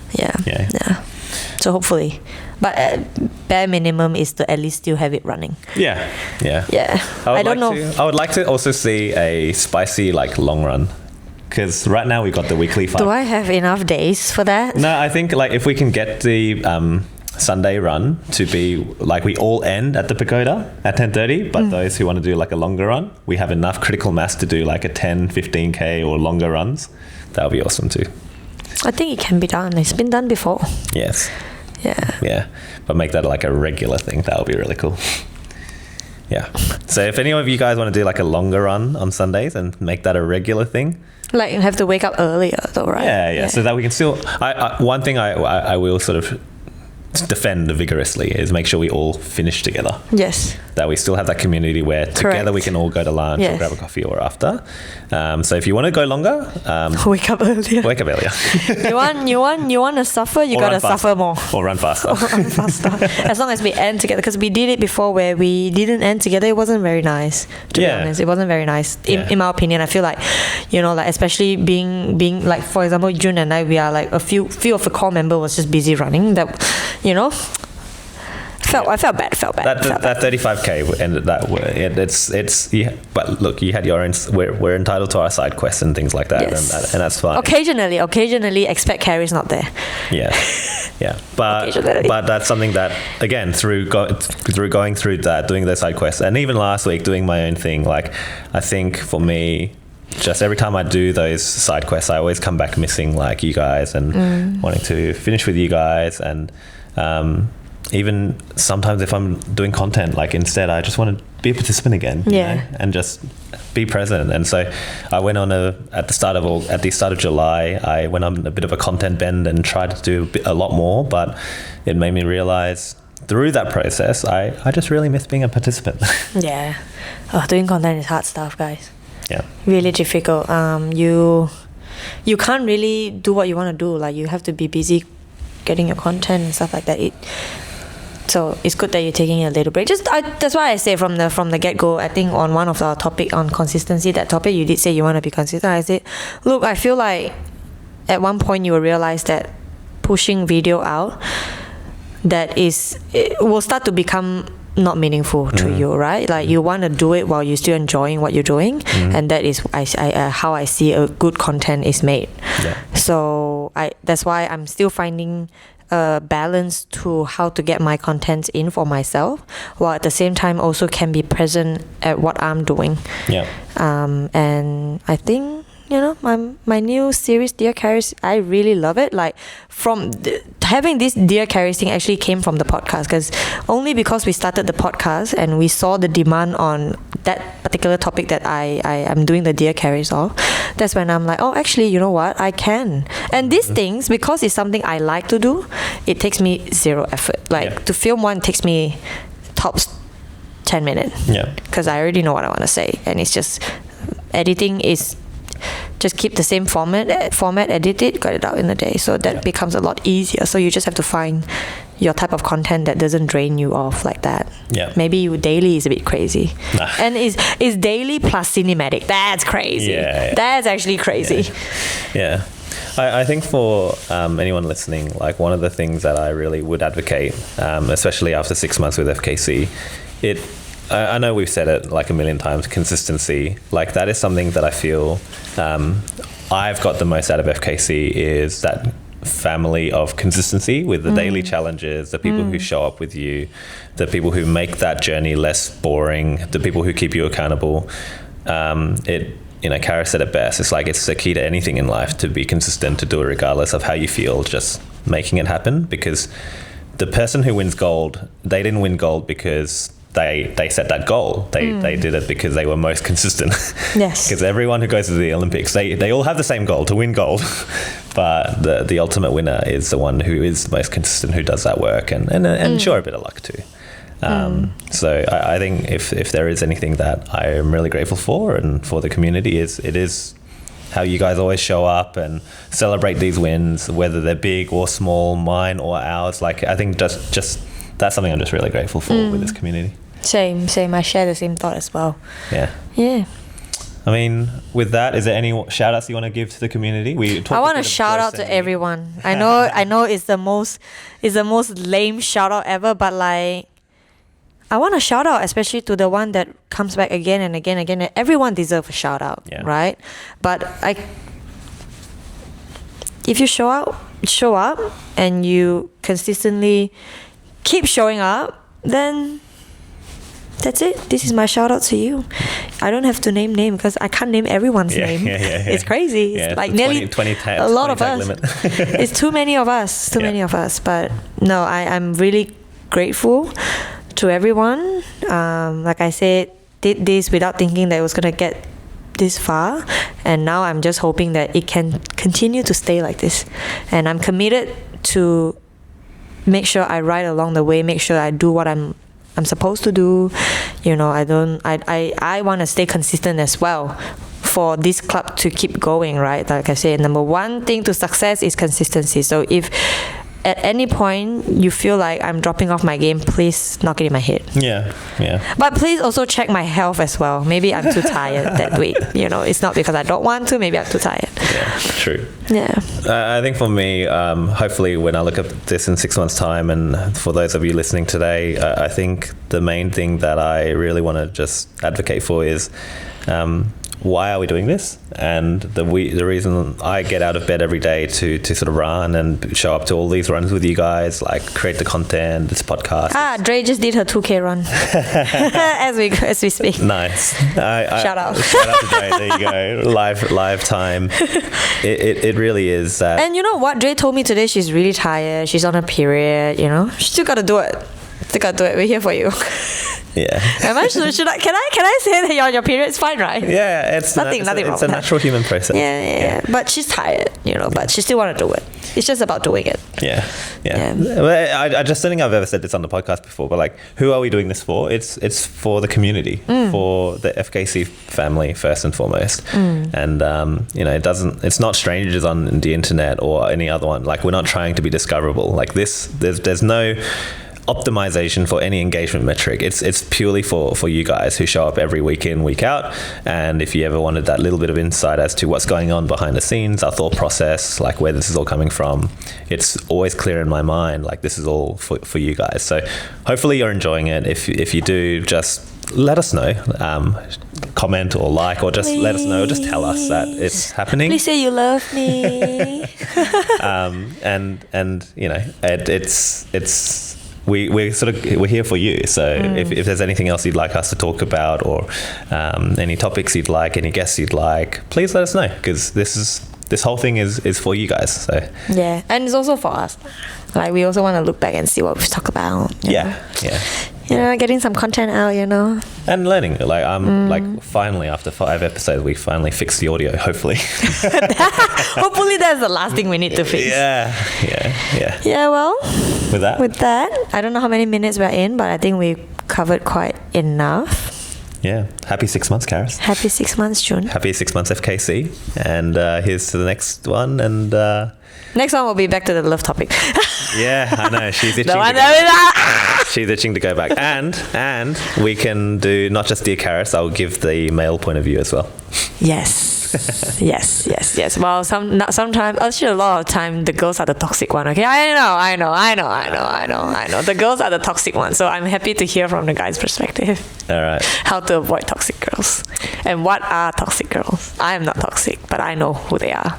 So hopefully. But bare minimum is to at least still have it running. Yeah. I don't know. I would like to also see a spicy like long run, because right now we've got the weekly fight. Do I have enough days for that? No, I think like if we can get the Sunday run to be like we all end at the pagoda at 10:30, but those who want to do like a longer run, we have enough critical mass to do like a 10, 15k or longer runs. That would be awesome too. I think it can be done. It's been done before. Yes. Yeah. But make that like a regular thing. That would be really cool. Yeah. So if any of you guys want to do like a longer run on Sundays and make that a regular thing, like you have to wake up earlier though, right? Yeah. So that we can still, one thing I will sort of defend vigorously is make sure we all finish together. Yes. That we still have that community where together we can all go to lunch or grab a coffee or after. So if you want to go longer, wake up earlier. You want to suffer, you gotta suffer more. Or run faster. As long as we end together, because we did it before where we didn't end together. It wasn't very nice. To be honest, it wasn't very nice. In my opinion, I feel like, like especially being like, for example, June and I, we are like a few of the core member was just busy running. That, felt bad. That 35K ended that way. It's yeah. But look, you had your own. We're entitled to our side quests and things like that, Yes. and that's fine. Occasionally, expect Charis not there. Yeah, yeah. But that's something that, again, through going through that, doing those side quests, and even last week doing my own thing. Like, I think for me, just every time I do those side quests, I always come back missing like you guys and wanting to finish with you guys, and even sometimes if I'm doing content, like instead I just want to be a participant again, you know, and just be present. And so I went on at the start of July, I went on a bit of a content bend and tried to do a lot more, but it made me realize through that process, I just really miss being a participant. Yeah. Doing content is hard stuff, guys. Yeah. Really difficult. You can't really do what you want to do. Like, you have to be busy getting your content and stuff like that. So it's good that you're taking a little break. That's why I say from the get-go, I think on one of our topic on consistency, that topic, you did say you want to be consistent. I said, look, I feel like at one point you will realize that pushing video out, it will start to become not meaningful to you, right? Like, you want to do it while you're still enjoying what you're doing, and that is how I see a good content is made. Yeah. So that's why I'm still finding a balance to how to get my content in for myself, while at the same time also can be present at what I'm doing. Yeah. And I think, you know, my new series, Dear Charis, I really love it. Like, having this Dear Charis thing actually came from the podcast, only because we started the podcast and we saw the demand on that particular topic that I am doing the Dear Charis of. That's when I'm like, oh, actually, you know what, I can. And these things, because it's something I like to do, it takes me zero effort. Like, to film one takes me tops 10 minutes. Yeah. Because I already know what I want to say, and it's just editing is just keep the same format, edit it, got it out in a day. So that becomes a lot easier. So you just have to find your type of content that doesn't drain you off like that. Yeah. Maybe you daily is a bit crazy. And is daily plus cinematic. That's crazy. Yeah. That's actually crazy. Yeah. I think for anyone listening, like, one of the things that I really would advocate, especially after 6 months with FKC, I know we've said it like a million times, consistency, like, that is something that I feel I've got the most out of FKC, is that family of consistency with the daily challenges, the people who show up with you, the people who make that journey less boring, the people who keep you accountable. Charis said it best. It's like, it's the key to anything in life, to be consistent, to do it regardless of how you feel, just making it happen. Because the person who wins gold, they didn't win gold because they set that goal. They did it because they were most consistent. Yes. Because everyone who goes to the Olympics, they all have the same goal, to win gold. But the ultimate winner is the one who is the most consistent, who does that work, and sure, a bit of luck too. So I think if there is anything that I am really grateful for, and for the community, it is how you guys always show up and celebrate these wins, whether they're big or small, mine or ours. Like, I think just that's something I'm just really grateful for with this community. Same. I share the same thought as well. Yeah. I mean, with that, is there any shout outs you want to give to the community? I want to shout out to everyone. I know it's the most lame shout out ever, but like, I want to shout out especially to the one that comes back again and again and again. Everyone deserves a shout out, right? But if you show up and you consistently keep showing up, then that's it. This is my shout out to you. I don't have to name because I can't name everyone's name. It's crazy. It's like nearly 20 a lot of us. It's too many of us. Many of us. But no, I'm really grateful to everyone. Like I said, did this without thinking that it was gonna get this far, and now I'm just hoping that it can continue to stay like this. And I'm committed to make sure I ride along the way, make sure I do what I'm supposed to do. You know, I want to stay consistent as well for this club to keep going, right? Like I said, number one thing to success is consistency. So if at any point you feel like I'm dropping off my game, please knock it in my head. Yeah. But please also check my health as well. Maybe I'm too tired that week. It's not because I don't want to. Maybe I'm too tired. Yeah, true. Yeah. I think for me, hopefully when I look at this in 6 months' time, and for those of you listening today, I think the main thing that I really want to just advocate for is why are we doing this? And the reason I get out of bed every day to sort of run and show up to all these runs with you guys, like create the content, this podcast. Dre just did her 2K run as we speak. Nice. Shout out to Dre. There you go. Live time. It really is. And you know what? Dre told me today she's really tired. She's on her period. She still got to do it. We're here for you. Yeah. Am I sure? Can I say that you're on your period? It's fine, right? Yeah, it's nothing wrong. It's a natural human process. Yeah. But she's tired, but she still want to do it. It's just about doing it. Yeah. I just don't think I've ever said this on the podcast before, but like, who are we doing this for? It's for the community, for the FKC family first and foremost. And it's not strangers on the internet or any other one. Like, we're not trying to be discoverable. Like this, there's no optimization for any engagement metric. It's purely for you guys who show up every week in, week out. And if you ever wanted that little bit of insight as to what's going on behind the scenes, our thought process, like where this is all coming from, it's always clear in my mind, like this is all for you guys. So hopefully you're enjoying it. If you do, just let us know, comment or like, or just please let us know, just tell us that it's happening. Please say you love me. We're here for you. So if there's anything else you'd like us to talk about, or any topics you'd like, any guests you'd like, please let us know, because this whole thing is for you guys. So yeah, and it's also for us. Like, we also want to look back and see what we've talked about. Yeah. Getting some content out, and learning. Like, like, finally after 5 episodes, we finally fixed the audio. Hopefully. Hopefully that's the last thing we need to fix. Yeah. Well, with that, I don't know how many minutes we're in, but I think we covered quite enough. Yeah. Happy 6 months, Charis. Happy 6 months, June. Happy 6 months, FKC. And here's to the next one. And next one will be back to the love topic. Yeah, I know. She's itching. She's itching to go back. And we can do not just Dear Charis. I'll give the male point of view as well. Yes. Well, sometimes, actually a lot of time, the girls are the toxic one. Okay, I know. The girls are the toxic one. So I'm happy to hear from the guy's perspective. All right. How to avoid toxic girls, and what are toxic girls? I am not toxic, but I know who they are.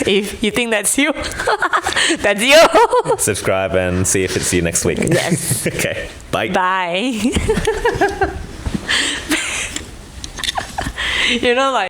If you think that's you, that's you. Subscribe and see if it's you next week. Yes. Okay. Bye. Bye. Like.